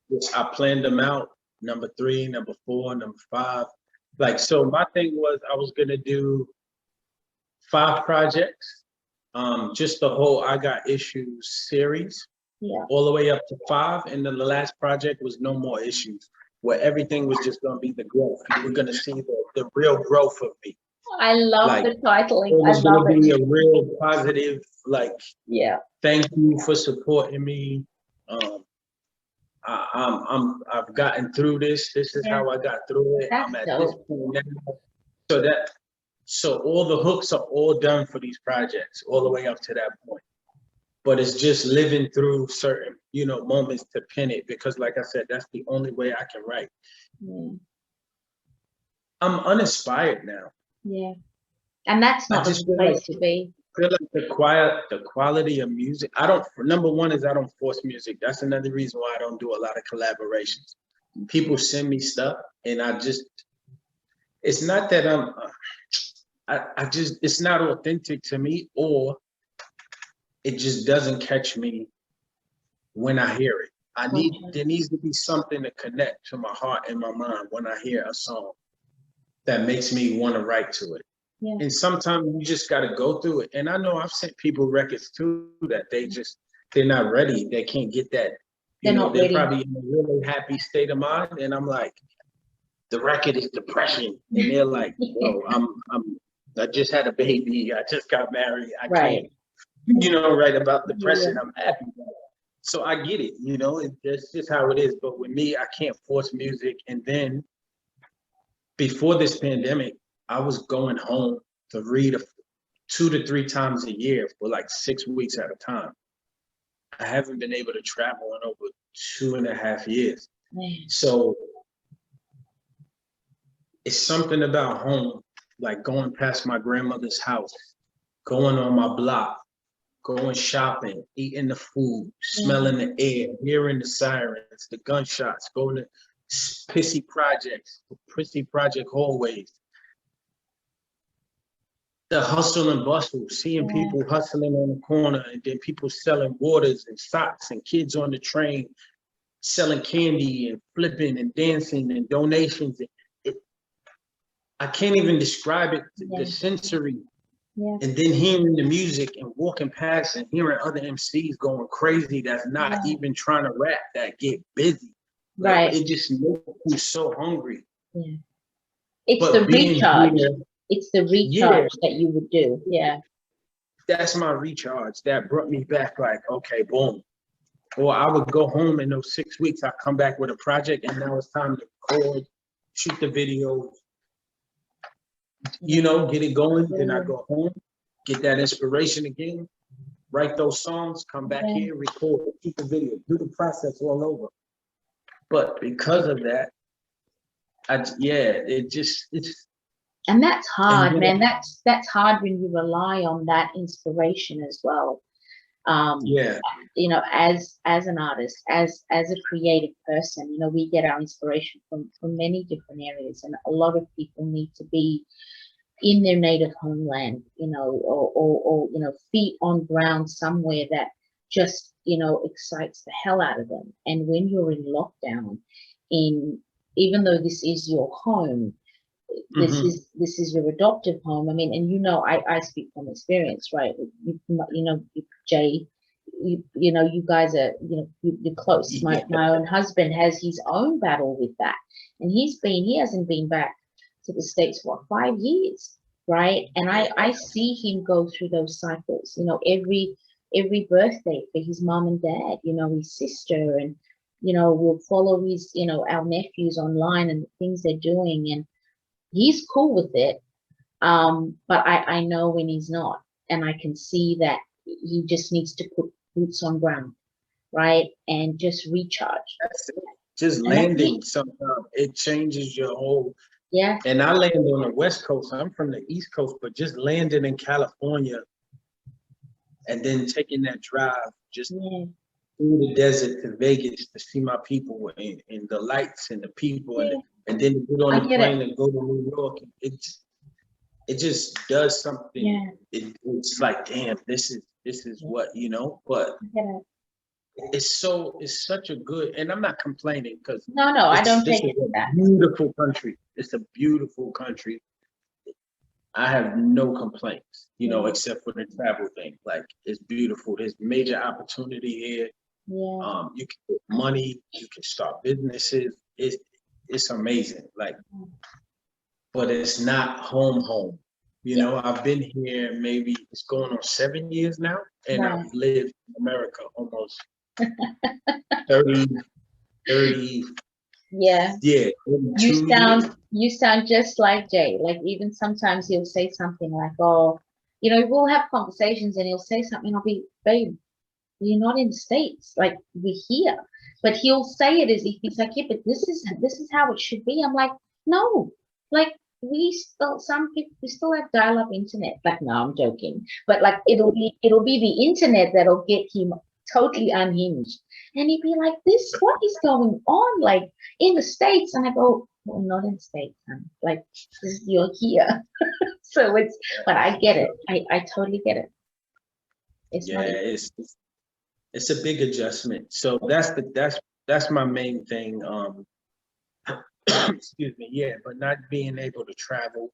Like, I planned them out. Number 3, number 4, number 5. Like, so my thing was I was gonna do 5 projects, just the whole I Got Issues series, all the way up to 5, and then the last project was No More Issues, where everything was just gonna be the growth. You were gonna see the real growth of me. I love the titling. It was I love gonna be it. a real positive, like, Yeah. thank you for supporting me. I've gotten through this. This is how I got through it. That's I'm at dope. this point now. So all the hooks are all done for these projects, all the way up to that point. But it's just living through certain, moments to pin it, because like I said, that's the only way I can write. Yeah. I'm uninspired now. Yeah. And that's not a good place to be. I feel like the quality of music, number one is I don't force music. That's another reason why I don't do a lot of collaborations. People send me stuff and it's not that it's not authentic to me, or it just doesn't catch me when I hear it. There needs to be something to connect to my heart and my mind when I hear a song that makes me want to write to it. Yeah. And sometimes you just got to go through it. And I know I've sent people records too that they're not ready. They can't get that. They're probably in a really happy state of mind. And I'm like, the record is depression. And they're like, whoa, I just had a baby. I just got married. I can't, write about depression. I'm happy. So I get it, it's just how it is. But with me, I can't force music. And then before this pandemic, I was going home to read 2 to 3 times a year for like 6 weeks at a time. I haven't been able to travel in over 2.5 years. Man. So it's something about home, like going past my grandmother's house, going on my block, going shopping, eating the food, smelling the air, hearing the sirens, the gunshots, going to pissy project hallways. The hustle and bustle, seeing people hustling on the corner, and then people selling waters and socks, and kids on the train selling candy and flipping and dancing and donations. I can't even describe it, the sensory. Yeah. And then hearing the music and walking past and hearing other MCs going crazy that's not even trying to rap, that get busy. Right. Like, it just makes you so hungry. Yeah. It's the recharge. It's the recharge that you would do. Yeah. That's my recharge. That brought me back, like, okay, boom. Or I would go home in those 6 weeks, I come back with a project, and now it's time to record, shoot the videos, get it going. Then I go home, get that inspiration again, write those songs, come back here, record, shoot the video, do the process all over. But because of that, it's. And that's hard, man. That's hard when you rely on that inspiration as well. As an artist, as a creative person, we get our inspiration from many different areas, and a lot of people need to be in their native homeland, or feet on ground somewhere that just excites the hell out of them. And when you're in lockdown, even though this is your home, this is your adoptive home. I mean, and I speak from experience, right? Jay, you guys are, you're close. My own husband has his own battle with that, and he hasn't been back to the States for 5 years. right? And I see him go through those cycles, you know, every birthday for his mom and dad, you know, his sister, and you know, we'll follow his, you know, our nephews online and the things they're doing, and he's cool with it. But I know when he's not, and I can see that he just needs to put boots on ground, right? And just recharge. That's it. Just landing sometimes, it changes your whole. Yeah. And I land on the West Coast. I'm from the East Coast, but just landing in California and then taking that drive just through the desert to Vegas to see my people and the lights and the people and then to get on the plane and go to New York. It just does something. Yeah. It's like, damn, this is what, you know, but it's such a good, and I'm not complaining because no, I don't take it to that. Beautiful country. It's a beautiful country. I have no complaints, you know, except for the travel thing. Like, it's beautiful. There's major opportunity here. Yeah. You can get money. You can start businesses. It's amazing. Like, but it's not home. You know, I've been here, maybe it's going on 7 years now, and I've lived in America almost 30. Yeah. Yeah. You sound just like Jay. Like, even sometimes he'll say something like, oh, you know, we'll have conversations and he'll say something, I'll be, babe, you're not in the States. Like, we're here. But he'll say it as if he's like, yeah, but this is how it should be. I'm like, no, like, some people, we still have dial-up internet. Like, no, I'm joking. But like, it'll be the internet that'll get him totally unhinged. And he'd be like, what is going on? Like, in the States. And I go, well, not in the States, honey. Like, you're here. So but I get it. I totally get it. It's a big adjustment. So that's my main thing. Excuse me, yeah, but not being able to travel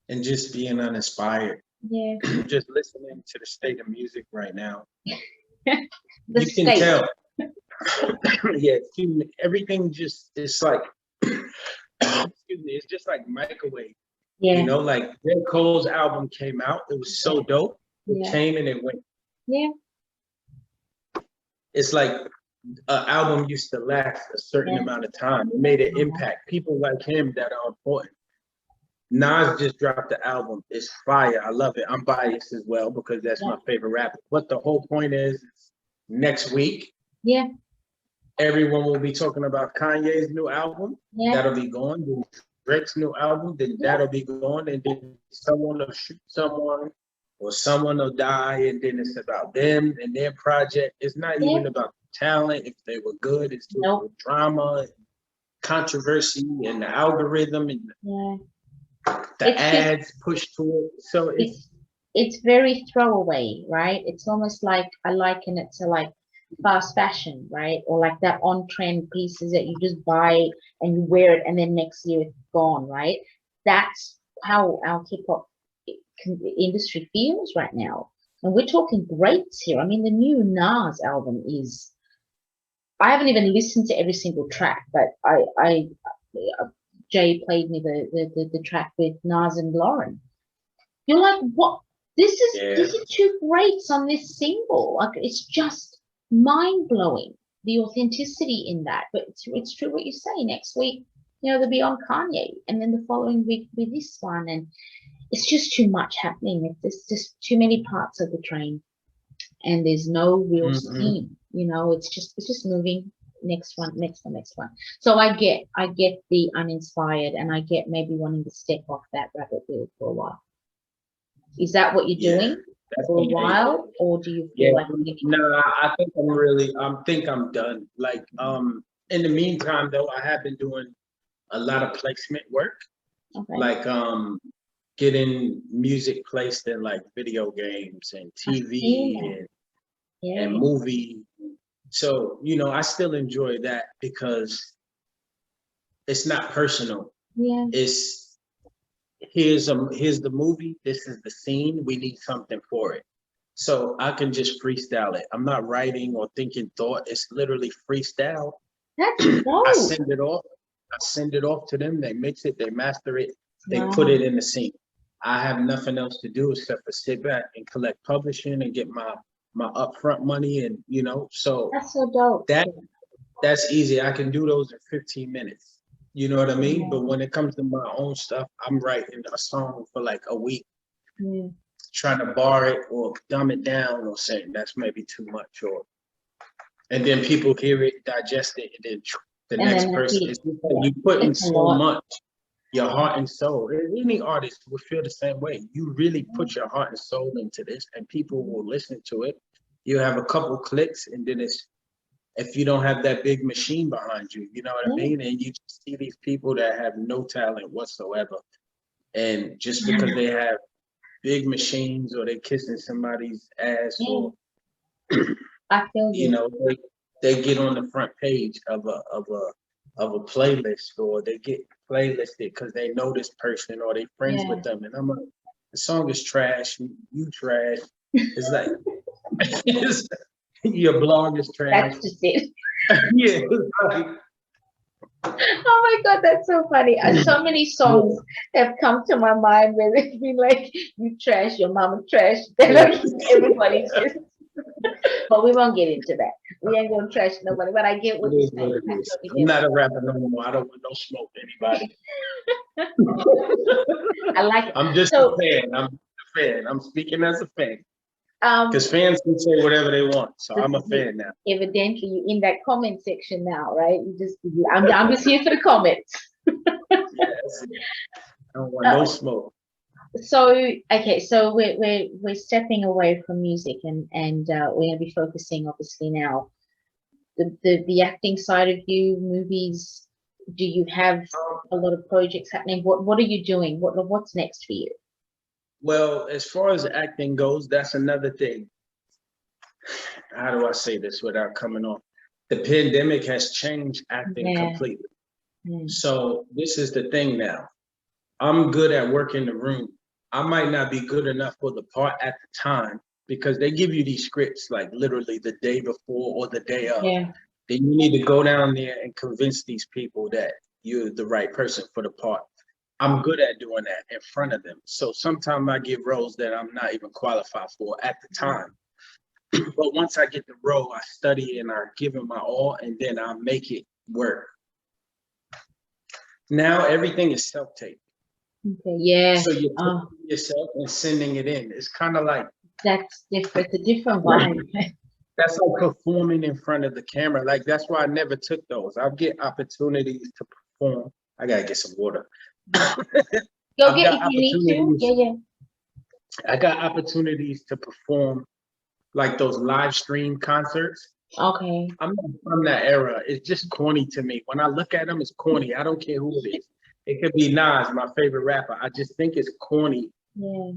and just being uninspired. Yeah. Just listening to the state of music right now. You can tell. Yeah, everything just, it's like, excuse me, it's just like microwave. Yeah. You know, like J. Cole's album came out, it was so dope. It came and it went. Yeah. It's like an album used to last a certain amount of time. It made an impact. People like him that are important. Nas just dropped the album. It's fire. I love it. I'm biased as well because that's my favorite rapper. But the whole point is next week, everyone will be talking about Kanye's new album. That'll be gone. Then Drake's new album, then that'll be gone. And then someone will shoot someone or someone will die. And then it's about them and their project. It's not even about talent, if they were good. It's drama, and controversy, and the algorithm, and the ads pushed to it. So it's very throwaway, right? It's almost like I liken it to like fast fashion, right? Or like that on-trend pieces that you just buy and you wear it and then next year it's gone, right? That's how our hip-hop industry feels right now. And we're talking greats here. I mean, the new Nas album is, I haven't even listened to every single track, but Jay played me the track with Nas and Lauren. You're like, what? This is two greats on this single. Like, it's just mind blowing, the authenticity in that. But it's true what you say. Next week, you know, they'll be on Kanye, and then the following week with this one, and it's just too much happening. There's just too many parts of the train, and there's no real steam. You know, it's just moving. Next one. So I get the uninspired, and I get maybe wanting to step off that rabbit wheel for a while. Is that what you're doing for a while, or do you feel like? No, I think I'm done. Like, in the meantime, though, I have been doing a lot of placement work, like getting music placed in like video games and TV and movie. So, you know, I still enjoy that because it's not personal. Yeah. It's here's the movie, this is the scene, we need something for it. So I can just freestyle it. I'm not writing or thinking thought, it's literally freestyle. That's dope. I send it off to them, they mix it, they master it, They put it in the scene. I have nothing else to do except for sit back and collect publishing and get my upfront money, and so that's so dope. That's easy. I can do those in 15 minutes. You know what I mean? But when it comes to my own stuff, I'm writing a song for like a week, trying to bar it or dumb it down or saying that's maybe too much, and then people hear it, digest it, and then the next person is you put in so much. Your heart and soul. Any artist would feel the same way. You really put your heart and soul into this, and people will listen to it. You have a couple clicks, and then if you don't have that big machine behind you, you know what I mean? And you just see these people that have no talent whatsoever, and just because they have big machines or they're kissing somebody's ass, or I feel they get on the front page of a playlist, or they get playlisted because they know this person or they friends with them, and I'm like, the song is trash, you trash. It's like your blog is trash. That's just it. Yeah. Like, oh my God, that's so funny. So many songs have come to my mind where they've been like, you trash, your mama trash. Everybody's just but we won't get into that. We ain't gonna trash nobody, but I get what you're saying. I'm not a rapper no more. I don't want no smoke to anybody. I like it. I'm just a fan. I'm a fan. I'm speaking as a fan. Because fans can say whatever they want, so I'm a fan now. Evidently, you're in that comment section now, right? I'm just here for the comments. Yes. I don't want no smoke. So we're stepping away from music, and we're going to be focusing obviously now the acting side of you, movies. Do you have a lot of projects happening? What are you doing? What's next for you? Well, as far as acting goes, that's another thing. How do I say this without coming off? The pandemic has changed acting completely. So this is the thing now. I'm good at working the room. I might not be good enough for the part at the time, because they give you these scripts like literally the day before or the day of. Then you need to go down there and convince these people that you're the right person for the part. I'm good at doing that in front of them. So sometimes I get roles that I'm not even qualified for at the time. But once I get the role, I study and I give it my all, and then I make it work. Now everything is self-tape. Okay, yeah. So you're taping yourself and sending it in. It's kind of like that's different. It's a different vibe. That's like performing in front of the camera. Like that's why I never took those. I'll get opportunities to perform. I gotta get some water. Go get if you need to. Yeah. I got opportunities to perform like those live stream concerts. Okay. I'm not from that era. It's just corny to me. When I look at them, it's corny. I don't care who it is. It could be Nas, my favorite rapper. I just think it's corny. Yeah.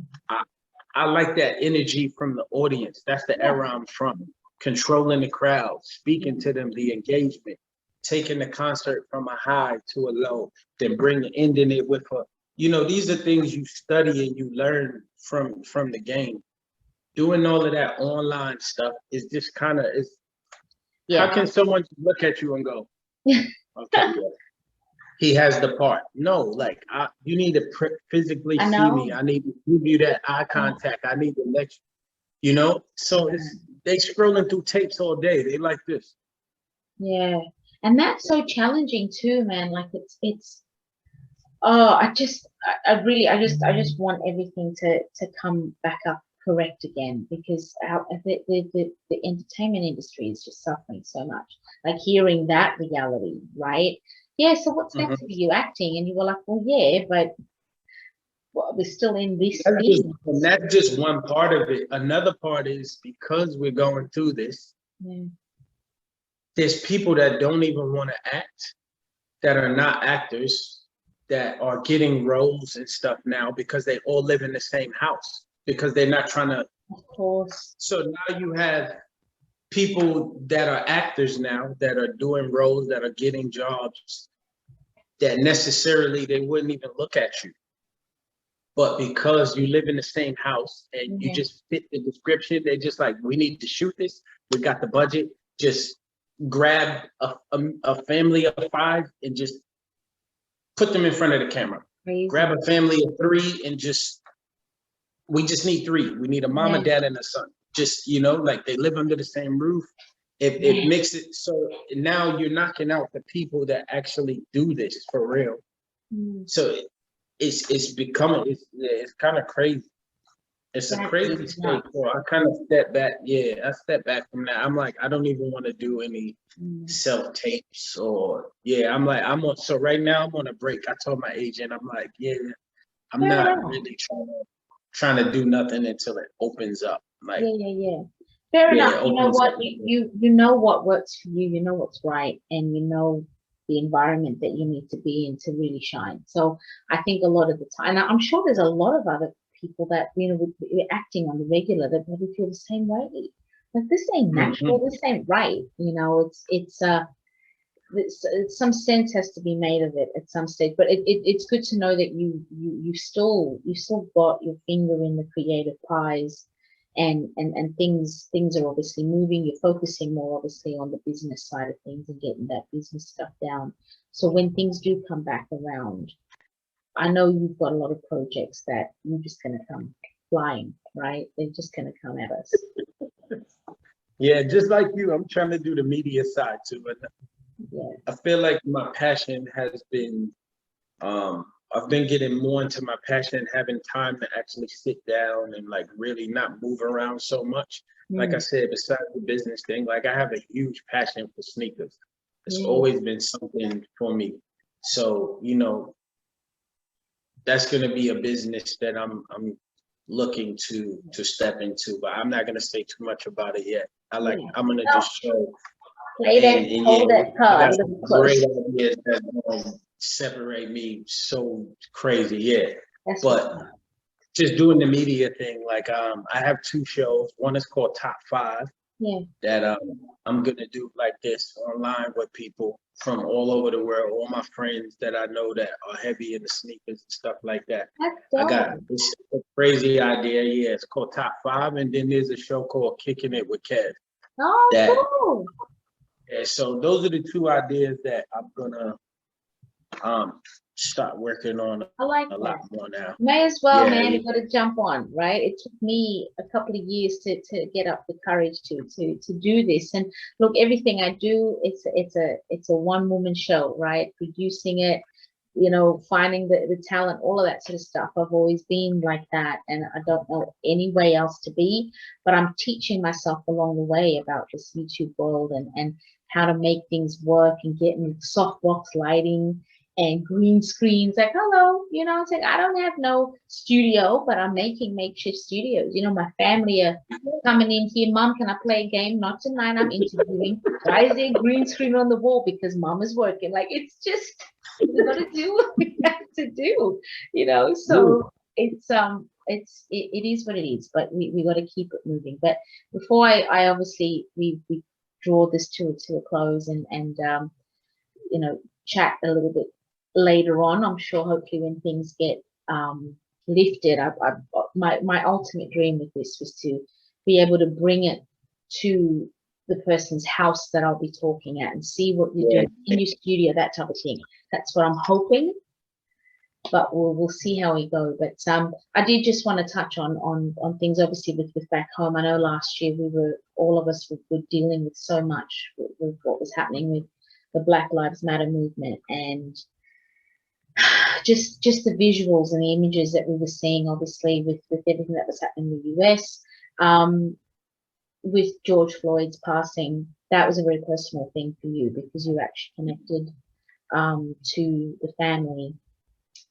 I like that energy from the audience. That's the era I'm from. Controlling the crowd, speaking to them, the engagement, taking the concert from a high to a low, then ending it with a, these are things you study and you learn from the game. Doing all of that online stuff is just kind of, how can someone look at you and go, okay, he has the part? No, like you need to physically see me. I need to give you that eye contact. I need to let you, so they scrolling through tapes all day. They like this. Yeah. And that's so challenging too, man. Like I just want everything to come back up correct again, because the entertainment industry is just suffering so much. Like hearing that reality, right? Yeah, so what's next for you? Acting? And you were like, well, yeah, but we're still in this. That's just one part of it. Another part is because we're going through this, there's people that don't even want to act, that are not actors, that are getting roles and stuff now because they all live in the same house, because they're not trying to. Of course. So now you have people that are actors now that are doing roles, that are getting jobs that necessarily they wouldn't even look at you. But because you live in the same house and you just fit the description, they're just like, we need to shoot this. We got the budget. Just grab a family of 5 and just put them in front of the camera. Crazy. Grab a family of 3 and we just need 3. We need a mom, a dad, and a son. Just, like they live under the same roof. It makes it so now you're knocking out the people that actually do this for real. So it's becoming, it's kind of crazy. It's a crazy state. So I kind of step back. Yeah, I step back from that. I'm like, I don't even want to do any self tapes or so right now I'm on a break. I told my agent, I'm like, I'm not really trying to do nothing until it opens up. Like, Fair enough. You know what? You know what works for you. You know what's right, and you know the environment that you need to be in to really shine. So I think a lot of the time, and I'm sure there's a lot of other people that we're acting on the regular that probably feel the same way. Like this ain't natural. This ain't right. It's some sense has to be made of it at some stage. But it's good to know that you still got your finger in the creative pies. And things are obviously moving. You're focusing more obviously on the business side of things and getting that business stuff down. So when things do come back around, I know you've got a lot of projects that you're just going to come flying, right? They're just going to come at us. Yeah, just like you, I'm trying to do the media side too. But I feel like my passion has been, I've been getting more into my passion, having time to actually sit down and like really not move around so much. Like I said, besides the business thing, like I have a huge passion for sneakers. It's always been something for me. So, that's going to be a business that I'm looking to step into, but I'm not going to say too much about it yet. I'm going to just show. Hold that card. That's great ideas that separate me so crazy. But just doing the media thing, like I have 2 shows. One is called Top 5 that I'm gonna do like this online with people from all over the world, all my friends that I know that are heavy in the sneakers and stuff like that. I got this crazy idea. It's called Top 5, and then there's a show called Kicking It with Kev. Cool. Yeah, so those are the 2 ideas that I'm gonna start working on a lot more now. May as well, man. You got to jump on, right? It took me a couple of years to get up the courage to do this. And look, everything I do, it's a one-woman show, right? Producing it, finding the talent, all of that sort of stuff. I've always been like that, and I don't know any way else to be. But I'm teaching myself along the way about this YouTube world and how to make things work and getting softbox lighting and green screens. Like, hello, it's like I don't have no studio, but I'm making makeshift studios. My family are coming in here. Mom, can I play a game? Not tonight. I'm interviewing. Why is there a green screen on the wall? Because mom is working. Like, it's just we got to do what we have to do. So it is what it is. But we got to keep it moving. But before I obviously we draw this to a close and chat a little bit later on. I'm sure hopefully when things get lifted, my ultimate dream with this was to be able to bring it to the person's house that I'll be talking at and see what you're doing in your studio, that type of thing. That's what I'm hoping, but we'll see how we go. But I did just want to touch on things obviously with back home. I know last year all of us were dealing with so much with what was happening with the Black Lives Matter movement, and just the visuals and the images that we were seeing, obviously with everything that was happening in the US, with George Floyd's passing. That was a very personal thing for you because you actually connected to the family,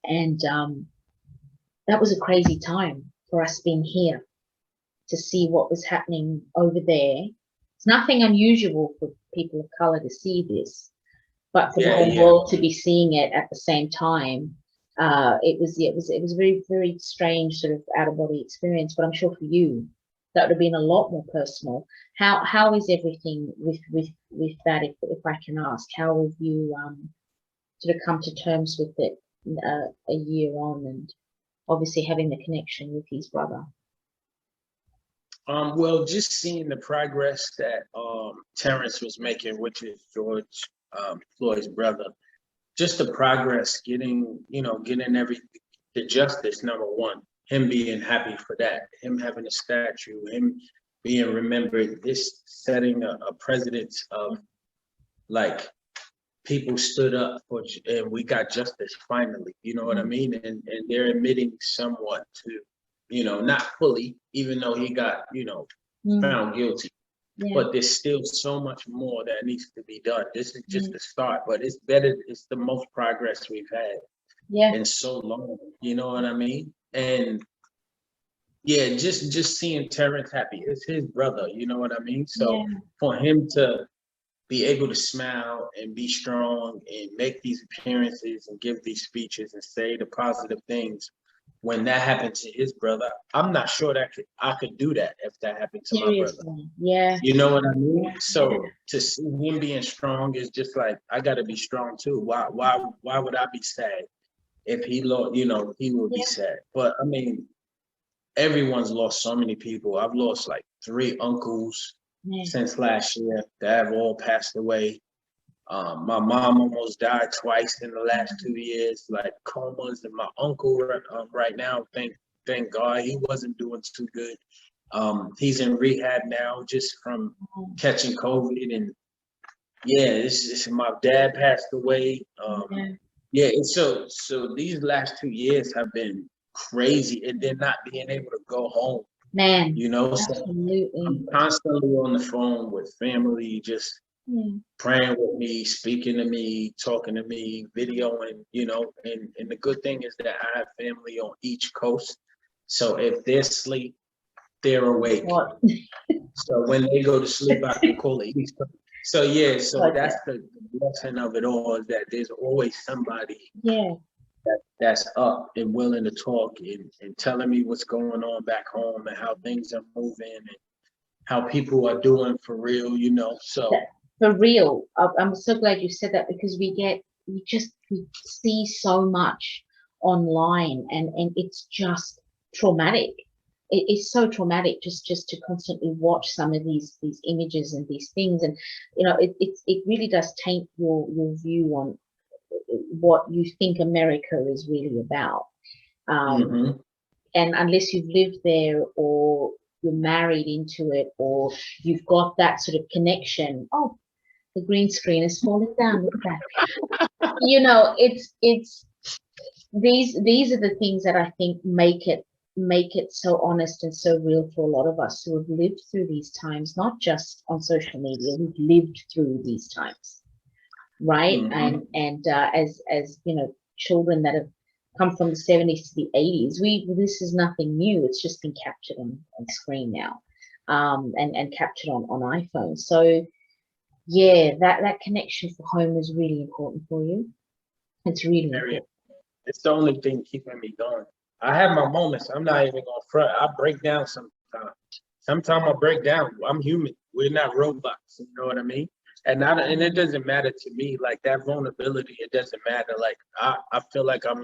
and that was a crazy time for us being here to see what was happening over there. It's nothing unusual for people of color to see this, but for the whole world to be seeing it at the same time, it was a very, very strange sort of out of body experience. But I'm sure for you, that would have been a lot more personal. How is everything with that? If I can ask, how have you sort of come to terms with it a year on, and obviously having the connection with his brother? Well, just seeing the progress that Terrence was making, which is George Floyd's brother, just the progress, getting the justice, number one, him being happy for that, him having a statue, him being remembered, this setting a precedence of like people stood up for, and we got justice finally, you know what I mean? And they're admitting somewhat to, not fully, even though he got, found guilty. Yeah. But there's still so much more that needs to be done. This is just the start, but it's better. It's the most progress we've had in so long. You know what I mean? And yeah, just seeing Terrence happy. It's his brother. You know what I mean? So for him to be able to smile and be strong and make these appearances and give these speeches and say the positive things, when that happened to his brother, I'm not sure that I could do that if that happened to my brother. Yeah. You know what I mean? So to see him being strong is just like, I gotta be strong too. Why would I be sad if he lost, he would be sad. But I mean, everyone's lost so many people. I've lost like 3 uncles since last year that have all passed away. My mom almost died twice in the last 2 years, like comas, and my uncle right now, thank God, he wasn't doing too good. He's in rehab now just from catching COVID, and it's my dad passed away. So these last 2 years have been crazy, and then not being able to go home. Man, absolutely. So I'm constantly on the phone with family, just praying with me, speaking to me, talking to me, videoing, and the good thing is that I have family on each coast. So if they're asleep, they're awake. So when they go to sleep, I can call it East Coast. So that's the blessing of it all, is that there's always somebody that's up and willing to talk and telling me what's going on back home and how things are moving and how people are doing for real, so. For real, I'm so glad you said that, because we see so much online, and it's just traumatic. It's so traumatic just to constantly watch some of these images and these things, and it really does taint your view on what you think America is really about. And unless you've lived there, or you're married into it, or you've got that sort of connection. Oh, the green screen is falling down. Look at that. It's these are the things that I think make it so honest and so real for a lot of us who have lived through these times, not just on social media. We've lived through these times, right? And as children that have come from the 70s to the 80s, this is nothing new. It's just been captured on screen now, and captured on iPhone. So that connection for home is really important for you. It's really important. It's the only thing keeping me going. I have my moments. I'm not even gonna front. I break down sometimes. Sometimes I break down. I'm human. We're not robots. You know what I mean? And it doesn't matter to me, like that vulnerability. It doesn't matter. Like I feel like I'm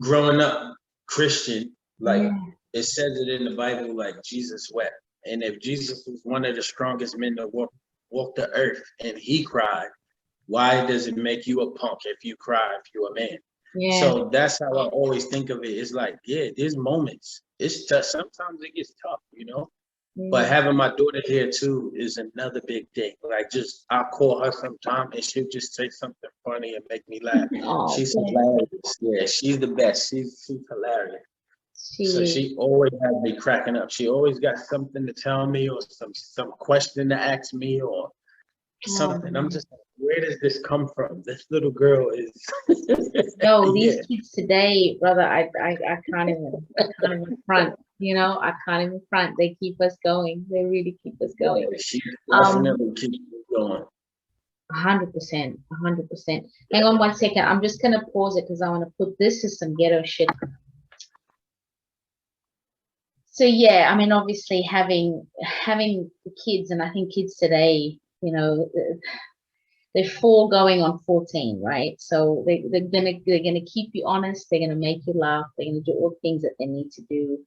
growing up Christian. Like it says it in the Bible, like Jesus wept. And if Jesus was one of the strongest men to walk the earth, and he cried, why does it make you a punk if you cry if you're a man? Yeah. So that's how I always think of it. It's like, there's moments. It's tough. Sometimes it gets tough, But having my daughter here too is another big thing. Like, I'll call her sometime and she'll just say something funny and make me laugh. She's hilarious. Yeah, she's the best. She's hilarious. So she always has me cracking up. She always got something to tell me, or some question to ask me, or something. I'm just like, where does this come from? This little girl is. No, these kids today, brother, I can't even front. I can't even front. They keep us going. They really keep us going. She definitely keeps going. 100%, 100%. Hang on 1 second. I'm just gonna pause it because I want to put this as some ghetto shit. So I mean, obviously having the kids, and I think kids today, they're 4 going on 14, right? So they're gonna keep you honest. They're gonna make you laugh. They're gonna do all the things that they need to do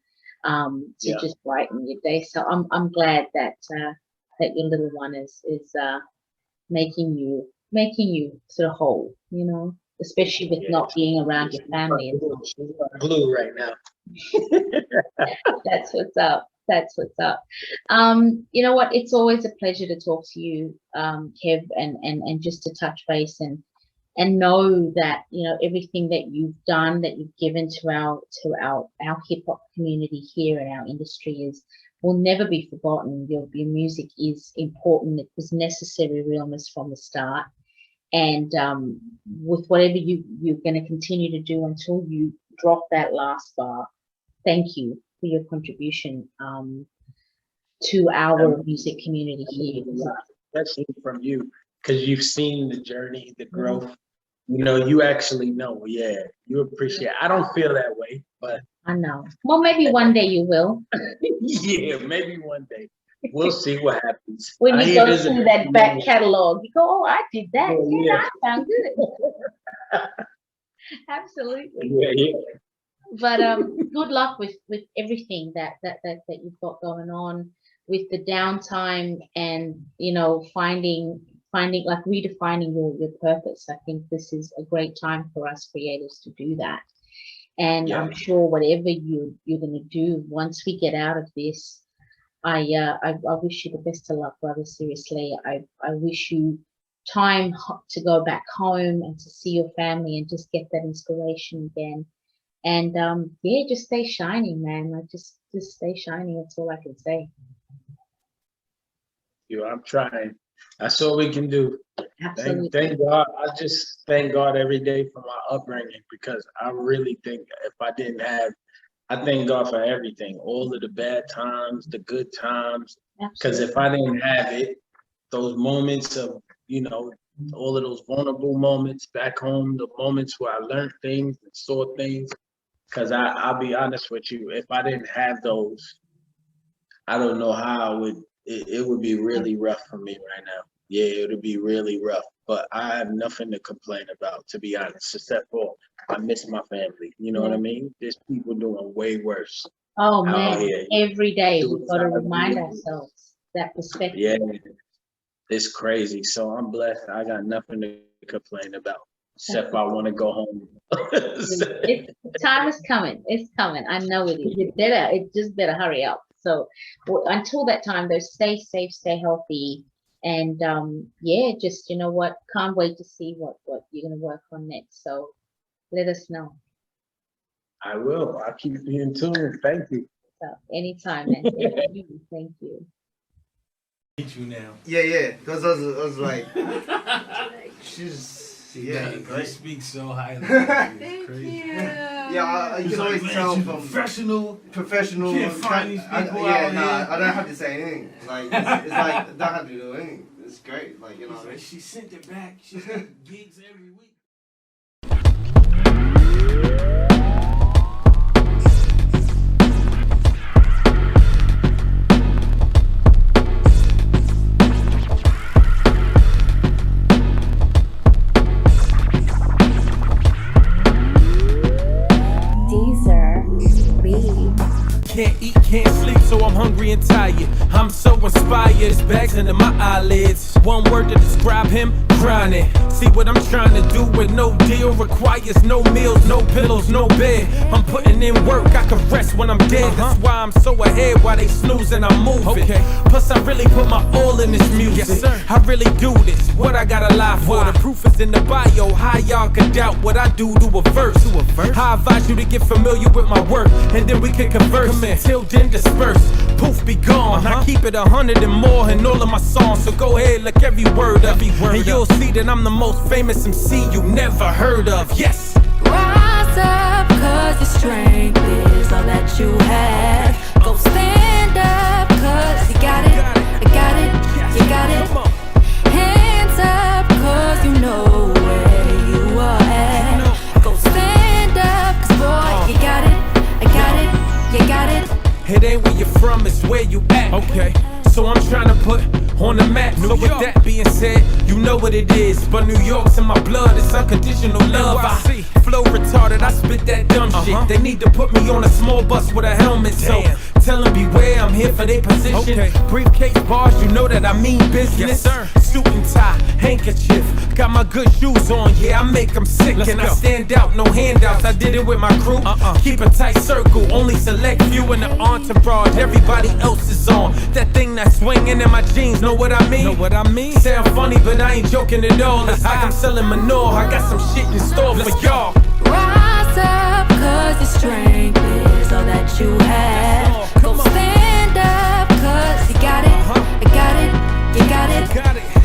to just brighten your day. So I'm glad that that your little one is making you making you sort of whole, you know, especially with not being around your family. Blue right now. That's what's up. That's what's up. You know what? It's always a pleasure to talk to you, Kev, and just to touch base and know that, you know, everything that you've done, that you've given to our hip hop community here in our industry will never be forgotten. Your music is important. It was necessary realness from the start. And with whatever you're going to continue to do until you drop that last bar, thank you for your contribution to our music community here. Especially from you, because you've seen the journey, the growth. You know, you actually know. Yeah, you appreciate. I don't feel that way, but I know. Well, maybe one day you will. Yeah, maybe one day. We'll see what happens. When you go through that back catalog, you go, "Oh, I did that. Yeah, I sound good." Absolutely. Yeah. But good luck with everything that you've got going on, with the downtime, and, you know, finding like redefining your purpose. I think this is a great time for us creators to do that. And I'm sure whatever you're going to do once we get out of this, I wish you the best of luck, brother. Seriously, I wish you time to go back home and to see your family and just get that inspiration again. And just stay shining, man. Like just stay shining. That's all I can say. I'm trying. That's all we can do. Absolutely. Thank God. I just thank God every day for my upbringing, because I really think if I didn't have, I thank God for everything, all of the bad times, the good times. Because if I didn't have it, those moments of, you know, all of those vulnerable moments back home, the moments where I learned things and saw things. Because I'll be honest with you, if I didn't have those, I don't know how it would be really rough for me right now. Yeah, it would be really rough. But I have nothing to complain about, to be honest, except for I miss my family. You know what I mean? There's people doing way worse. Oh, man, every day we've got to remind ourselves that perspective. Yeah, it's crazy. So I'm blessed. I got nothing to complain about, except I want to go home. Time is coming. It's coming. I know it is. It just better hurry up. So until that time, though, stay safe, stay healthy. And just, you know what, can't wait to see what you're going to work on next. So let us know. I will. I'll keep you in tune. Thank you. So anytime, man. Thank you. Meet you now. Yeah. Because I was like, she's. Yeah, you speak so highly. Thank you. Yeah, you can always tell from professional. You can't find these people out here. I don't have to say anything. Like it's like I don't have to do anything. It's great. Like, you know. Like, she sent it back. She's got gigs every week. Can't eat, can't sleep, so I'm hungry and tired. I'm so inspired, it's bags under my eyelids. One word to describe him, grinding. See what I'm trying to do with no deal. Requires no meals, no pillows, no bed. I'm putting in work, I can rest when I'm dead. That's why I'm so ahead while they snoozing, I'm moving. Plus I really put my all in this music. Yes, sir. I really do this, what I gotta lie for. The proof is in the bio, how y'all can doubt what I do to a verse. I advise you to get familiar with my work, and then we can converse. Until then disperse, poof be gone. I keep it 100 and more in all of my songs. So go ahead, look every word up, and you'll see that I'm the most famous MC you never heard of. Yes. Rise up, cause your strength is all that you have. Go stand up, cause you got it, you got it, you got it. Hands up, cause you know where you are at. Go stand up, cause boy, you got it, I got it, you got it. It ain't where you're from, it's where you at. Okay, so I'm trying to put on the map. So with that being said, you know what it is. But New York's in my blood, it's unconditional love. I flow retarded, I spit that dumb shit. They need to put me on a small bus with a helmet. So tell them beware, I'm here for their position. Briefcase bars, you know that I mean business. Yes, sir. Suit and tie, handkerchief, Got my good shoes on, yeah, I make them sick. And I stand out, no handouts, I did it with my crew. Keep a tight circle, only select few in the entourage. Everybody else is on that thing that's swinging in my jeans, know what I mean? Know what I mean? Sound funny, but I ain't joking at all. It's like I'm selling manure, I got some shit in store for y'all. Rise up, cause your strength is all that you have. Go stand up, cause you got it, you got it, you got it.